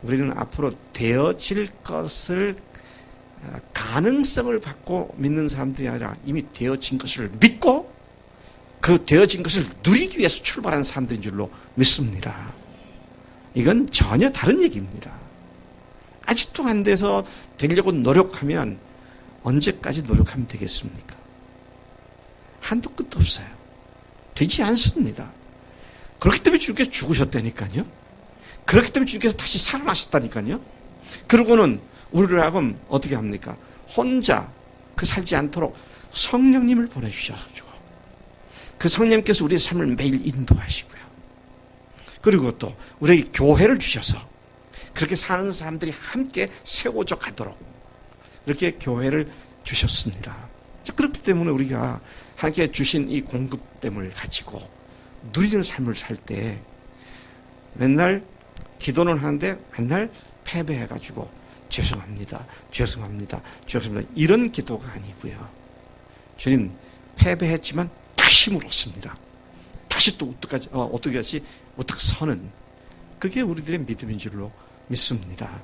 Speaker 1: 우리는 앞으로 되어질 것을 가능성을 갖고 믿는 사람들이 아니라 이미 되어진 것을 믿고 그 되어진 것을 누리기 위해서 출발한 사람들인 줄로 믿습니다. 이건 전혀 다른 얘기입니다. 아직도 안 돼서 되려고 노력하면 언제까지 노력하면 되겠습니까? 한도 끝도 없어요. 되지 않습니다. 그렇기 때문에 주님께서 죽으셨다니까요. 그렇기 때문에 주님께서 다시 살아나셨다니까요. 그러고는 우리를 하여금 어떻게 합니까? 혼자 그 살지 않도록 성령님을 보내주셔가지고 그 성령님께서 우리의 삶을 매일 인도하시고요. 그리고 또 우리에게 교회를 주셔서 그렇게 사는 사람들이 함께 세워져 가도록 이렇게 교회를 주셨습니다. 자, 그렇기 때문에 우리가 하나님께 주신 이 공급됨을 가지고 누리는 삶을 살 때 맨날 기도는 하는데 맨날 패배해가지고 죄송합니다. 이런 기도가 아니고요. 주님, 패배했지만 다시 물었습니다. 다시 또 어떻게 서는 그게 우리들의 믿음인 줄로 믿습니다.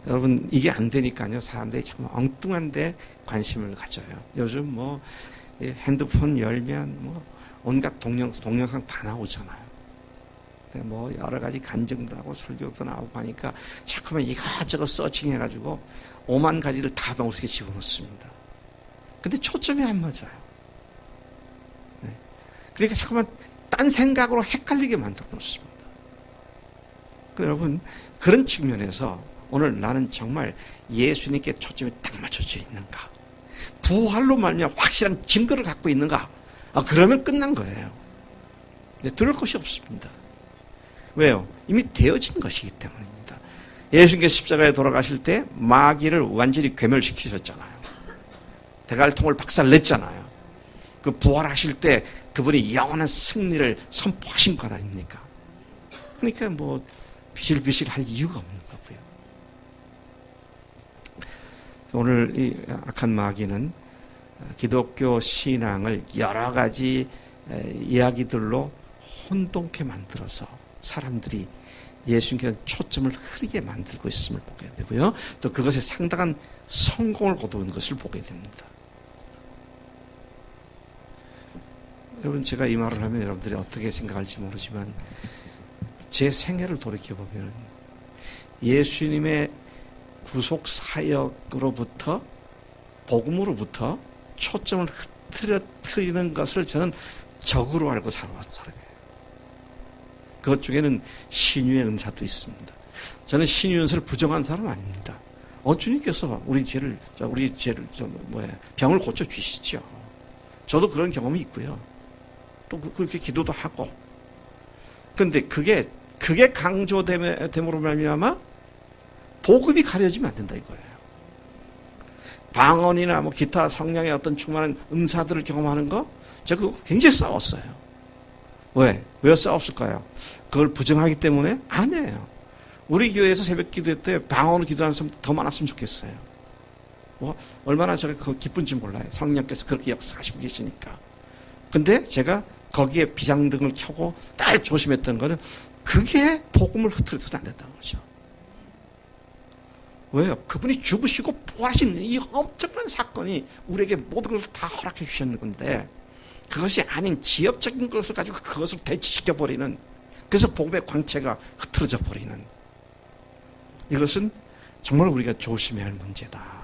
Speaker 1: 여러분, 이게 안 되니까요. 사람들이 정말 엉뚱한 데 관심을 가져요. 요즘 핸드폰 열면 온갖 동영상 다 나오잖아요. 여러 가지 간증도 하고 설교도 나오고 하니까 자꾸만 이것저것 서칭해가지고 5만 가지를 다 머릿속에 집어넣습니다. 근데 초점이 안 맞아요. 네. 그러니까 자꾸만 딴 생각으로 헷갈리게 만들어 놓습니다. 여러분, 그런 측면에서 오늘 나는 정말 예수님께 초점이 딱 맞춰져 있는가? 부활로 말미암아 확실한 증거를 갖고 있는가? 그러면 끝난 거예요. 네, 들을 것이 없습니다. 왜요? 이미 되어진 것이기 때문입니다. 예수님께서 십자가에 돌아가실 때 마귀를 완전히 괴멸시키셨잖아요. 대갈통을 박살냈잖아요. 그 부활하실 때 그분이 영원한 승리를 선포하신 것 아닙니까? 그러니까 비실비실 할 이유가 없는 거고요. 오늘 이 악한 마귀는 기독교 신앙을 여러 가지 이야기들로 혼돈케 만들어서 사람들이 예수님께 초점을 흐리게 만들고 있음을 보게 되고요. 또 그것에 상당한 성공을 거두는 것을 보게 됩니다. 여러분, 제가 이 말을 하면 여러분들이 어떻게 생각할지 모르지만 제 생애를 돌이켜보면 예수님의 구속 사역으로부터 복음으로부터 초점을 흐트리는 것을 저는 적으로 알고 살아왔던 사람이에요. 그것 중에는 신유의 은사도 있습니다. 저는 신유의 은사를 부정한 사람 아닙니다. 주님께서 우리 병을 고쳐 주시죠. 저도 그런 경험이 있고요. 또 그렇게 기도도 하고. 그런데 그게 강조됨으로 말미암아 복음이 가려지면 안 된다 이거예요. 방언이나 기타 성령의 어떤 충만한 은사들을 경험하는 거, 제가 그거 굉장히 싸웠어요. 왜 싸웠을까요? 그걸 부정하기 때문에? 아니에요. 우리 교회에서 새벽 기도 때 방언으로 기도하는 사람 더 많았으면 좋겠어요. 얼마나 제가 기쁜지 몰라요. 성령께서 그렇게 역사하시고 계시니까. 근데 제가 거기에 비상등을 켜고 딱 조심했던 거는 그게 복음을 흐트려서는 안 된다는 거죠. 왜요? 그분이 죽으시고 부활하신 이 엄청난 사건이 우리에게 모든 것을 다 허락해 주셨는 건데 그것이 아닌 지엽적인 것을 가지고 그것을 대치시켜버리는, 그래서 복음의 광채가 흐트러져 버리는, 이것은 정말 우리가 조심해야 할 문제다.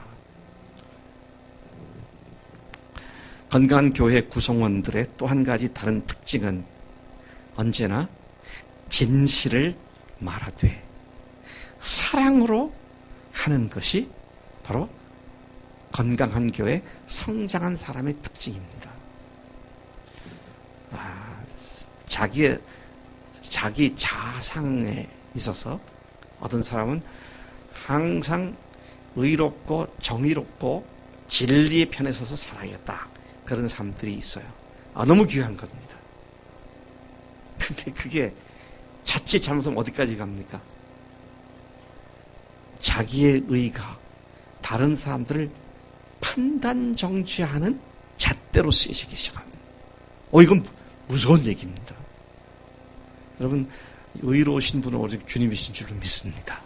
Speaker 1: 건강한 교회 구성원들의 또 한 가지 다른 특징은 언제나 진실을 말하되 사랑으로 하는 것이 바로 건강한 교회, 성장한 사람의 특징입니다. 자기 자상에 있어서 어떤 사람은 항상 의롭고 정의롭고 진리의 편에 서서 살아야겠다, 그런 사람들이 있어요. 너무 귀한 겁니다. 근데 그게 자칫 잘못하면 어디까지 갑니까? 자기의 의가 다른 사람들을 판단 정죄하는 잣대로 쓰이기 시작합니다. 이건 무서운 얘기입니다. 여러분, 의로우신 분은 오직 주님이신 줄로 믿습니다.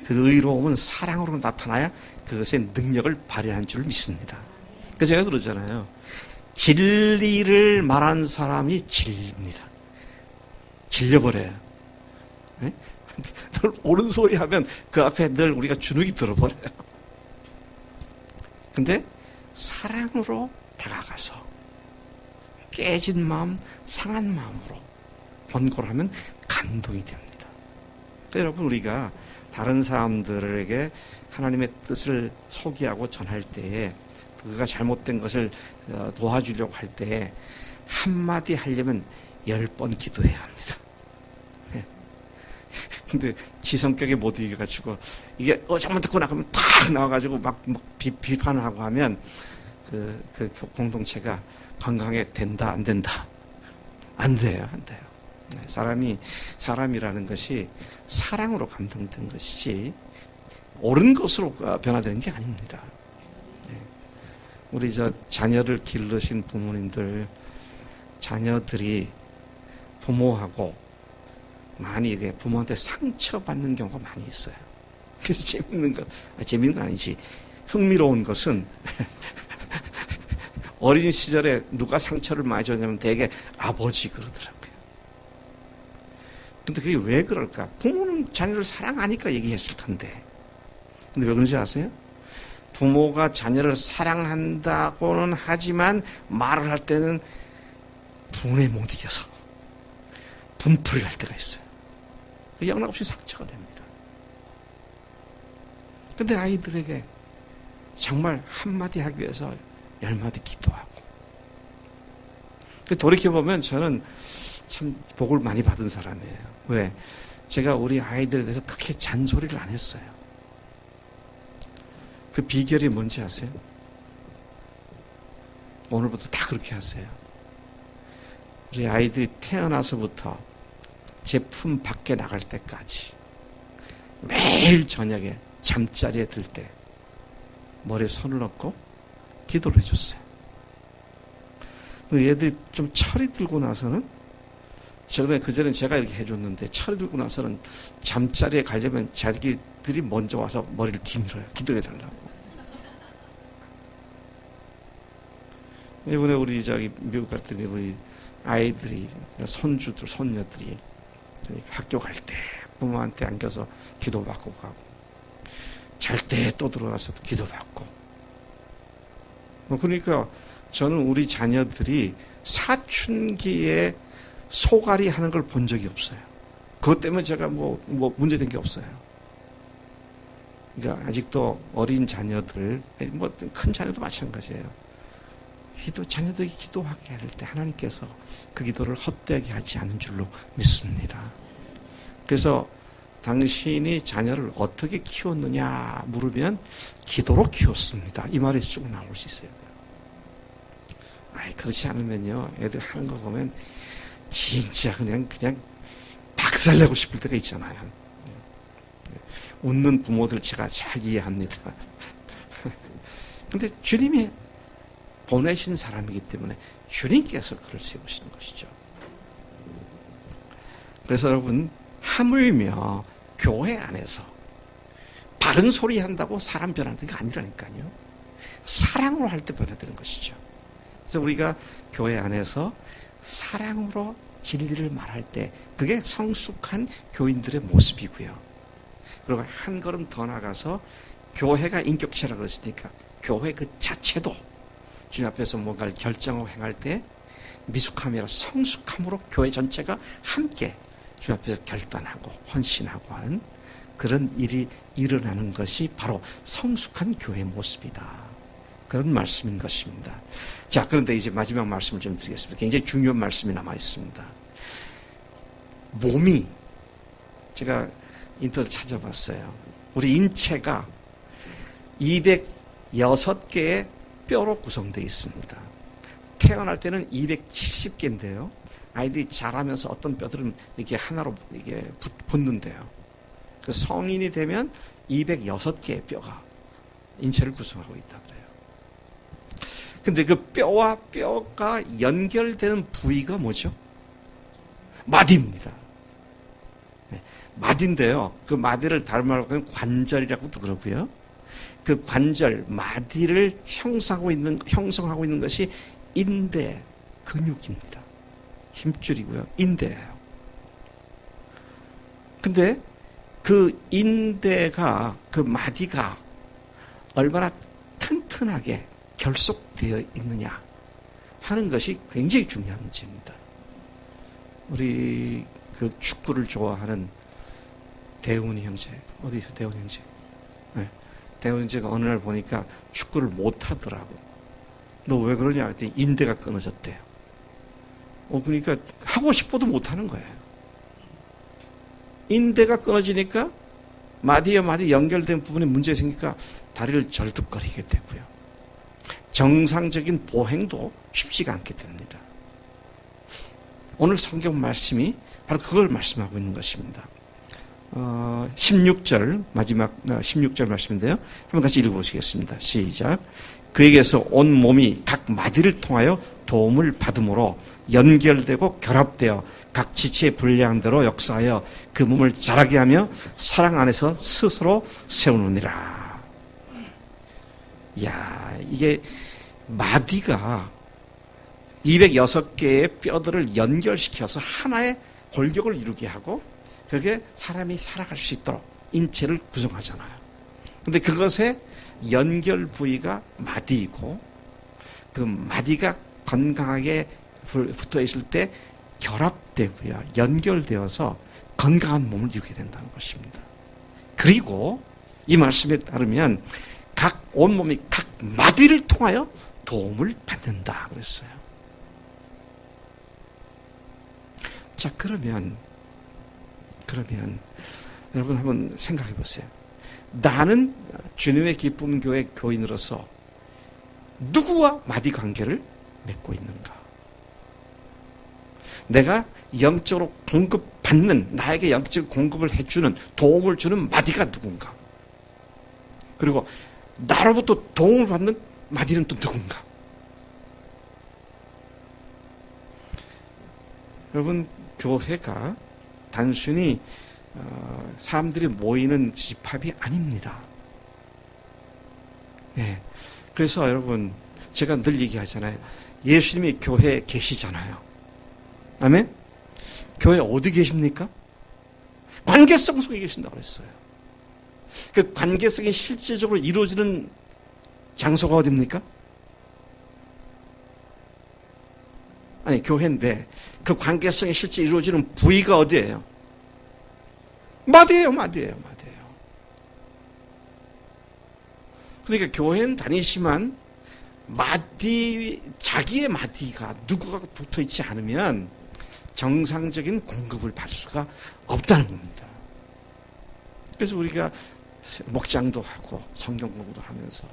Speaker 1: 그 의로움은 사랑으로 나타나야 그것의 능력을 발휘한 줄 믿습니다. 그래서 제가 그러잖아요. 진리를 말한 사람이 질립니다. 질려버려요. 네? 늘 옳은 소리 하면 그 앞에 늘 우리가 주눅이 들어버려요. 근데 사랑으로 다가가서 깨진 마음, 상한 마음으로 권고를 하면 감동이 됩니다. 그러니까 여러분, 우리가 다른 사람들에게 하나님의 뜻을 소개하고 전할 때에 그가 잘못된 것을 도와주려고 할 때에 한마디 하려면 10번 기도해야 합니다. 근데 지 성격에 못 이겨가지고 이게 잘못했구나 그러면 탁 나와가지고 막 비판을 하고 하면 그 공동체가 건강하게 된다 안 된다? 안 돼요. 사람이라는 것이 사랑으로 감동된 것이지 옳은 것으로 변화되는 게 아닙니다. 우리 자녀를 기르신 부모님들, 자녀들이 부모하고 많이 이렇게 부모한테 상처받는 경우가 많이 있어요. 그래서 재밌는 건 아니지. 흥미로운 것은 어린 시절에 누가 상처를 많이 줬냐면 대개 아버지 그러더라고요. 근데 그게 왜 그럴까? 부모는 자녀를 사랑하니까 얘기했을 텐데. 근데 왜 그런지 아세요? 부모가 자녀를 사랑한다고는 하지만 말을 할 때는 분에 못 이겨서 분풀이를 할 때가 있어요. 영락없이 상처가 됩니다. 근데 아이들에게 정말 한마디 하기 위해서 10마디 기도하고. 돌이켜보면 저는 참 복을 많이 받은 사람이에요. 왜? 제가 우리 아이들에 대해서 크게 잔소리를 안 했어요. 그 비결이 뭔지 아세요? 오늘부터 다 그렇게 하세요. 우리 아이들이 태어나서부터 제품 밖에 나갈 때까지 매일 저녁에 잠자리에 들 때 머리에 손을 얹고 기도를 해줬어요. 얘들이 좀 철이 들고 나서는 그전엔 제가 이렇게 해줬는데 철이 들고 나서는 잠자리에 가려면 자기들이 먼저 와서 머리를 뒤밀어요. 기도해달라고. 이번에 우리 미국 갔더니 우리 아이들이, 손주들, 손녀들이 학교 갈 때 부모한테 안겨서 기도받고 가고, 잘 때 또 들어가서 기도받고. 그러니까 저는 우리 자녀들이 사춘기에 소갈이 하는 걸 본 적이 없어요. 그것 때문에 제가 뭐 문제된 게 없어요. 그러니까 아직도 어린 자녀들, 큰 자녀도 마찬가지예요. 자녀들이 기도하게 할 때 하나님께서 그 기도를 헛되게 하지 않은 줄로 믿습니다. 그래서 당신이 자녀를 어떻게 키웠느냐 물으면 기도로 키웠습니다. 이 말이 쭉 나올 수 있어요. 그렇지 않으면요, 애들 하는 거 보면 진짜 그냥 박살내고 싶을 때가 있잖아요. 웃는 부모들 제가 잘 이해합니다. 근데 주님이 보내신 사람이기 때문에 주님께서 그를 세우시는 것이죠. 그래서 여러분, 하물며 교회 안에서 바른 소리 한다고 사람 변하는 게 아니라니까요. 사랑으로 할 때 변화되는 것이죠. 그래서 우리가 교회 안에서 사랑으로 진리를 말할 때 그게 성숙한 교인들의 모습이고요. 그리고 한 걸음 더 나가서 교회가 인격체라고 그랬으니까 교회 그 자체도 주님 앞에서 뭔가를 결정하고 행할 때 미숙함이 아니라 성숙함으로 교회 전체가 함께 주님 앞에서 결단하고 헌신하고 하는 그런 일이 일어나는 것이 바로 성숙한 교회의 모습이다. 그런 말씀인 것입니다. 자, 그런데 이제 마지막 말씀을 좀 드리겠습니다. 굉장히 중요한 말씀이 남아 있습니다. 몸이, 제가 인터넷 찾아봤어요. 우리 인체가 206개의 뼈로 구성되어 있습니다. 태어날 때는 270개인데요. 아이들이 자라면서 어떤 뼈들은 이렇게 하나로 이게 붙는데요. 그 성인이 되면 206개의 뼈가 인체를 구성하고 있다 그래요. 근데 그 뼈와 뼈가 연결되는 부위가 뭐죠? 마디입니다. 마디인데요. 그 마디를 다른 말로 하면 관절이라고도 그러고요. 그 관절, 마디를 형성하고 있는 것이 인대, 근육입니다. 힘줄이고요. 인대예요. 근데 그 인대가, 그 마디가 얼마나 튼튼하게 결속되어 있느냐 하는 것이 굉장히 중요한 문제입니다. 우리 그 축구를 좋아하는 대훈이 형제, 어디서 대훈 형제? 네. 대훈 형제가 어느 날 보니까 축구를 못 하더라고. 너 왜 그러냐 했더니 인대가 끊어졌대요. 그러니까 하고 싶어도 못 하는 거예요. 인대가 끊어지니까 마디와 마디 연결된 부분에 문제 생기니까 다리를 절뚝거리게 되고요. 정상적인 보행도 쉽지가 않게 됩니다. 오늘 성경 말씀이 바로 그걸 말씀하고 있는 것입니다. 16절, 마지막 16절 말씀인데요. 한번 같이 읽어보시겠습니다. 시작. 그에게서 온 몸이 각 마디를 통하여 도움을 받음으로 연결되고 결합되어 각 지체의 분량한 대로 역사하여 그 몸을 자라게 하며 사랑 안에서 스스로 세우느니라. 이야, 이게 마디가 206개의 뼈들을 연결시켜서 하나의 골격을 이루게 하고 그렇게 사람이 살아갈 수 있도록 인체를 구성하잖아요. 그런데 그것의 연결 부위가 마디이고 그 마디가 건강하게 붙어 있을 때 결합되고요. 연결되어서 건강한 몸을 이루게 된다는 것입니다. 그리고 이 말씀에 따르면 각 온몸이 각 마디를 통하여 도움을 받는다 그랬어요. 자, 그러면 여러분 한번 생각해 보세요. 나는 주님의 기쁨 교회 교인으로서 누구와 마디 관계를 맺고 있는가? 내가 영적으로 공급받는, 나에게 영적 공급을 해주는, 도움을 주는 마디가 누군가? 그리고 나로부터 도움을 받는 마디는 또 누군가? 여러분, 교회가 단순히 사람들이 모이는 집합이 아닙니다. 네. 그래서 여러분, 제가 늘 얘기하잖아요. 예수님이 교회에 계시잖아요. 아멘? 교회 어디 계십니까? 관계성 속에 계신다고 했어요. 그 관계성이 실질적으로 이루어지는 장소가 어디입니까? 아니, 교회인데 그 관계성이 실제 이루어지는 부위가 어디예요? 마디예요. 그러니까 교회는 다니지만 자기의 마디가 누구가 붙어 있지 않으면 정상적인 공급을 받을 수가 없다는 겁니다. 그래서 우리가 목장도 하고 성경 공부도 하면서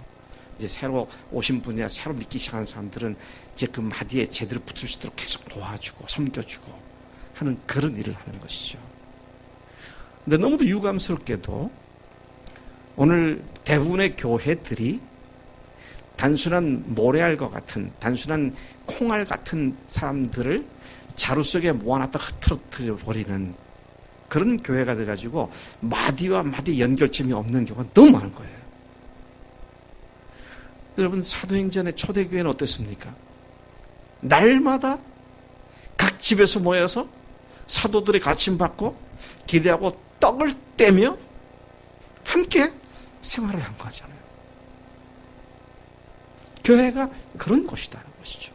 Speaker 1: 이제 새로 오신 분이나 새로 믿기 시작한 사람들은 이제 그 마디에 제대로 붙을 수 있도록 계속 도와주고 섬겨주고 하는 그런 일을 하는 것이죠. 근데 너무도 유감스럽게도 오늘 대부분의 교회들이 단순한 모래알과 같은, 단순한 콩알 같은 사람들을 자루 속에 모아놨다 흐트러뜨려 버리는 그런 교회가 돼가지고 마디와 마디 연결점이 없는 경우가 너무 많은 거예요. 여러분, 사도행전의 초대교회는 어땠습니까? 날마다 각 집에서 모여서 사도들의 가르침 받고 기대하고 떡을 떼며 함께 생활을 한 거잖아요. 교회가 그런 곳이라는 것이죠.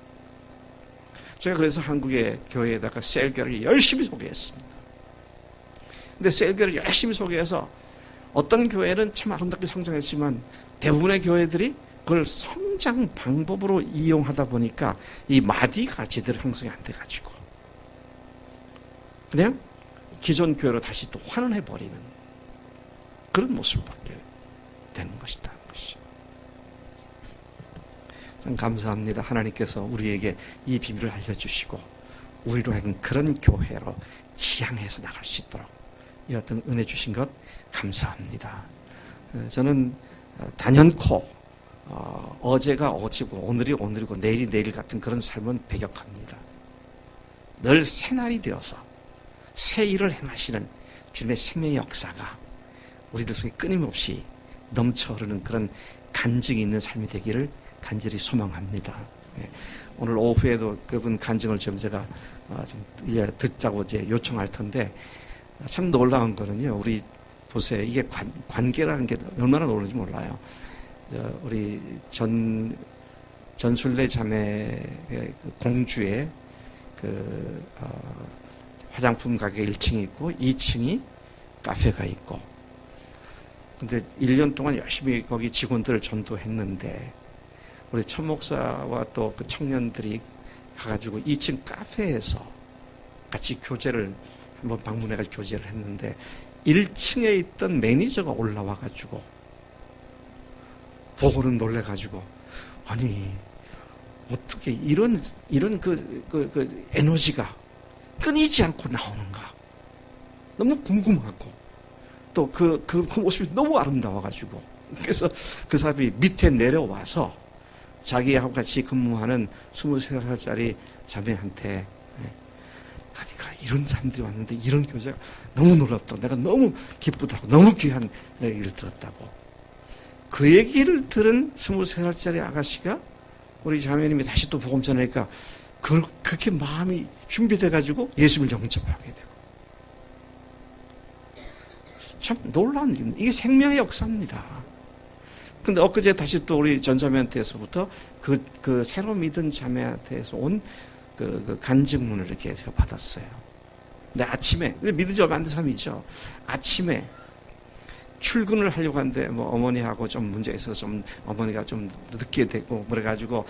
Speaker 1: 제가 그래서 한국의 교회에다가 셀교를 열심히 소개했습니다. 근데 셀교를 열심히 소개해서 어떤 교회는 참 아름답게 성장했지만 대부분의 교회들이 그걸 성장 방법으로 이용하다 보니까 이 마디가 제대로 형성이 안 돼가지고 그냥 기존 교회로 다시 또 환원해버리는 그런 모습을 받게 되는 것이다. 참 감사합니다. 하나님께서 우리에게 이 비밀을 알려주시고 우리로 하여금 그런 교회로 지향해서 나갈 수 있도록 이 어떤 은혜 주신 것 감사합니다. 저는 단연코 어제가 어제고 오늘이 오늘이고 내일이 내일 같은 그런 삶은 배격합니다. 늘 새날이 되어서 새 일을 행하시는 주님의 생명의 역사가 우리들 속에 끊임없이 넘쳐 흐르는 그런 간증이 있는 삶이 되기를 간절히 소망합니다. 오늘 오후에도 그분 간증을 좀 제가 좀 듣자고 이제 요청할 텐데, 참 놀라운 거는요, 우리 보세요. 이게 관계라는 게 얼마나 놀라운지 몰라요. 우리 전순례 자매 공주의 화장품 가게 1층이 있고 2층이 카페가 있고, 근데 1년 동안 열심히 거기 직원들을 전도했는데 우리 천 목사와 또 그 청년들이 가가지고 2층 카페에서 같이 교제를 한번 방문해가지고 교제를 했는데 1층에 있던 매니저가 올라와가지고 보고는 놀래가지고, 아니 어떻게 이런 그 에너지가 끊이지 않고 나오는가 너무 궁금하고, 또 그 모습이 너무 아름다워가지고, 그래서 그 사람이 밑에 내려와서 자기하고 같이 근무하는 23살짜리 자매한테, 그러니까 이런 사람들이 왔는데 이런 교제가 너무 놀랍다고, 내가 너무 기쁘다고, 너무 귀한 얘기를 들었다고. 그 얘기를 들은 23살짜리 아가씨가 우리 자매님이 다시 또 복음 전하니까 그렇게 마음이 준비돼가지고 예수를 영접하게 되고. 참 놀라운 일입니다. 이게 생명의 역사입니다. 근데 엊그제 다시 또 우리 전자매한테서부터 그 새로 믿은 자매한테서 온 그 간증문을 이렇게 제가 받았어요. 근데 아침에, 믿은 지 얼마 안 된 사람이죠. 아침에 출근을 하려고 하는데 뭐 어머니하고 좀 문제가 있어서 좀 어머니가 좀 늦게 되고 그래가지고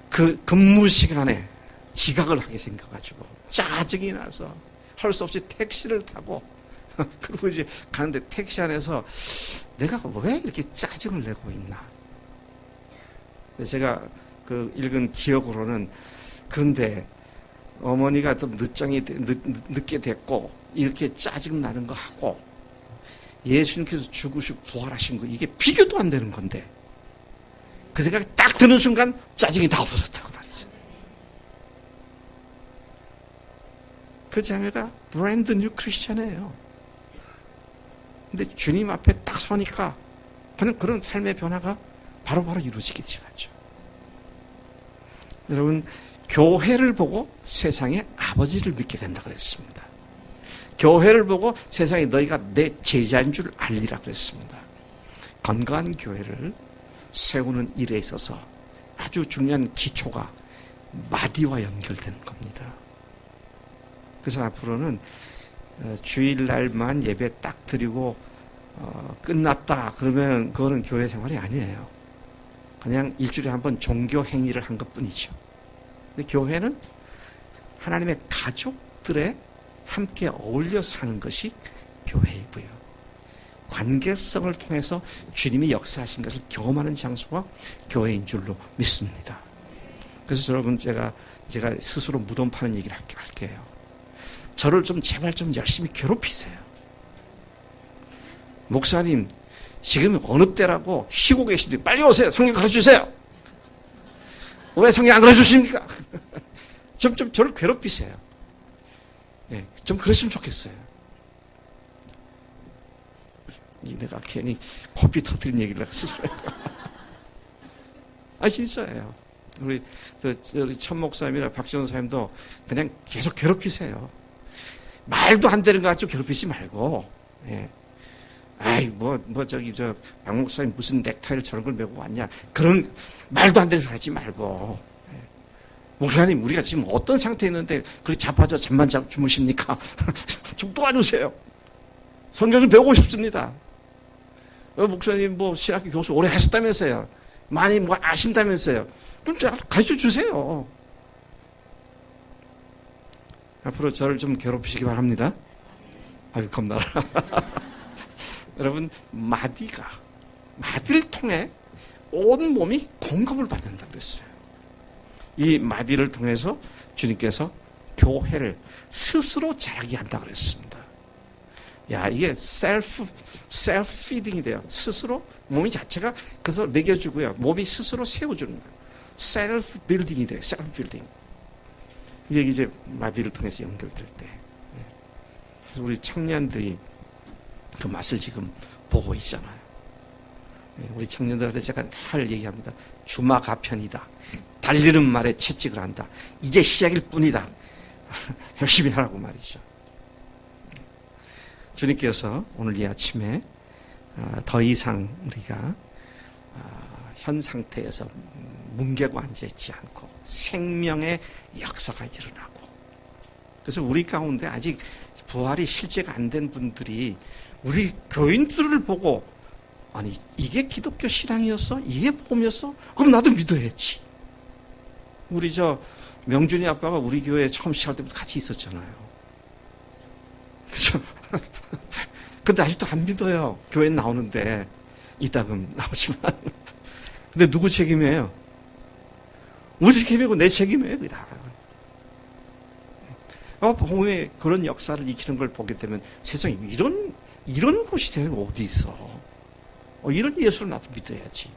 Speaker 1: 그 근무 시간에 지각을 하게 생겨가지고 짜증이 나서 할 수 없이 택시를 타고 그리고 이제 가는데 택시 안에서 내가 왜 이렇게 짜증을 내고 있나. 제가 그 읽은 기억으로는, 그런데 어머니가 좀 늦게 됐고 이렇게 짜증 나는 거 하고 예수님께서 죽으시고 부활하신 거, 이게 비교도 안 되는 건데, 그 생각이 딱 드는 순간 짜증이 다 없어졌다고 말했어요. 그 자매가 브랜드 뉴 크리스천이에요. 근데 주님 앞에 딱 서니까 그런 삶의 변화가 바로바로 이루어지기 시작하죠. 여러분, 교회를 보고 세상의 아버지를 믿게 된다 그랬습니다. 교회를 보고 세상에 너희가 내 제자인 줄 알리라 그랬습니다. 건강한 교회를 세우는 일에 있어서 아주 중요한 기초가 마디와 연결되는 겁니다. 그래서 앞으로는 주일날만 예배 딱 드리고 끝났다 그러면 그거는 교회 생활이 아니에요. 그냥 일주일에 한 번 종교 행위를 한 것뿐이죠. 근데 교회는 하나님의 가족들의 함께 어울려 사는 것이 교회이고요. 관계성을 통해서 주님이 역사하신 것을 경험하는 장소가 교회인 줄로 믿습니다. 그래서 여러분, 제가 스스로 무덤 파는 얘기를 할게요. 저를 좀 제발 좀 열심히 괴롭히세요. 목사님, 지금 어느 때라고 쉬고 계신데 빨리 오세요. 성경 가르쳐주세요. 왜 성경 안 가르쳐주십니까? 좀 저를 괴롭히세요. 예, 좀 그랬으면 좋겠어요. 내가 괜히 코피 터뜨린 얘기를 내가 스스로 진짜예요. 우리 천 목사님이나 박지원 사님도 그냥 계속 괴롭히세요. 말도 안 되는 거 가지고 괴롭히지 말고, 예. 박 목사님 무슨 넥타이를 저런 걸 메고 왔냐. 그런 말도 안 되는 소리 하지 말고. 예. 목사님, 우리가 지금 어떤 상태에 있는데 그렇게 자빠져 잠만 주무십니까? 좀 도와주세요. 성경 좀 배우고 싶습니다. 목사님 신학교 교수 오래 하셨다면서요. 많이 아신다면서요. 그럼 가르쳐 주세요. 앞으로 저를 좀 괴롭히시기 바랍니다. 겁나라. 여러분, 마디를 통해 온 몸이 공급을 받는다고 그랬어요. 이 마디를 통해서 주님께서 교회를 스스로 자라게 한다고 그랬습니다. 이게 셀프 피딩이 돼요. 스스로 몸이 자체가 그래서 먹여주고요. 몸이 스스로 세워주는 거예요. 셀프 빌딩이 돼요. 셀프 빌딩. 이게 이제 마디를 통해서 연결될 때. 그래서 우리 청년들이 그 맛을 지금 보고 있잖아요. 우리 청년들한테 제가 늘 얘기합니다. 주마가편이다. 달리는 말에 채찍을 한다. 이제 시작일 뿐이다. 열심히 하라고 말이죠. 주님께서 오늘 이 아침에 더 이상 우리가 현 상태에서 뭉개고 앉아있지 않고 생명의 역사가 일어나고, 그래서 우리 가운데 아직 부활이 실제가 안 된 분들이 우리 교인들을 보고, 아니 이게 기독교 신앙이었어? 이게 복음이었어? 그럼 나도 믿어야지. 우리 명준이 아빠가 우리 교회에 처음 시작할 때부터 같이 있었잖아요. 그죠? 근데 아직도 안 믿어요. 교회 나오는데. 이따금 나오지만. 근데 누구 책임이에요? 우리 책임이고 내 책임이에요. 그게 다. 복음의 그런 역사를 익히는 걸 보게 되면 세상에 이런 곳이 되는 어디 있어. 이런 예수를 나도 믿어야지.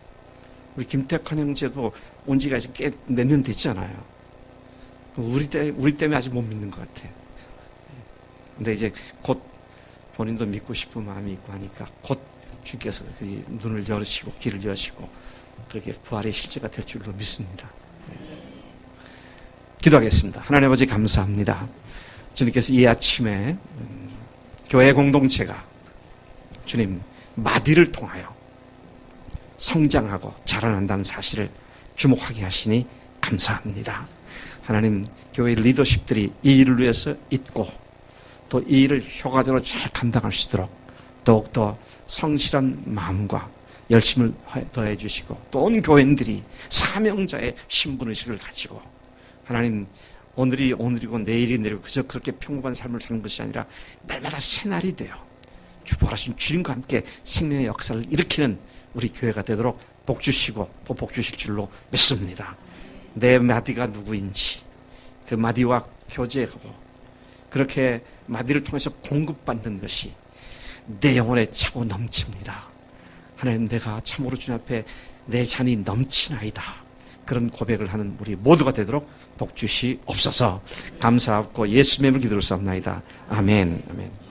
Speaker 1: 우리 김택환 형제도 온 지가 이제 꽤 몇 년 됐잖아요. 우리 때문에 아직 못 믿는 것 같아. 근데 이제 곧 본인도 믿고 싶은 마음이 있고 하니까 곧 주께서 눈을 열으시고 귀를 여시고 그렇게 부활의 실제가 될 줄로 믿습니다. 기도하겠습니다. 하나님 아버지 감사합니다. 주님께서 이 아침에 교회 공동체가 주님 마디를 통하여 성장하고 자라난다는 사실을 주목하게 하시니 감사합니다. 하나님, 교회 리더십들이 이 일을 위해서 있고 또 이 일을 효과적으로 잘 감당할 수 있도록 더욱더 성실한 마음과 열심을 더해 주시고, 또 온 교인들이 사명자의 신분의식을 가지고 하나님, 오늘이 오늘이고 내일이 내일이고 그저 그렇게 평범한 삶을 사는 것이 아니라 날마다 새날이 되어 주부하신 주님과 함께 생명의 역사를 일으키는 우리 교회가 되도록 복 주시고 또 복 주실 줄로 믿습니다. 내 마디가 누구인지 그 마디와 교제하고 그렇게 마디를 통해서 공급받는 것이 내 영혼에 차고 넘칩니다. 하나님, 내가 참으로 주님 앞에 내 잔이 넘치나이다. 그런 고백을 하는 우리 모두가 되도록 복 주시옵소서. 감사하고 예수님의 이름으로 기도를 쌉나이다. 아멘. 아멘.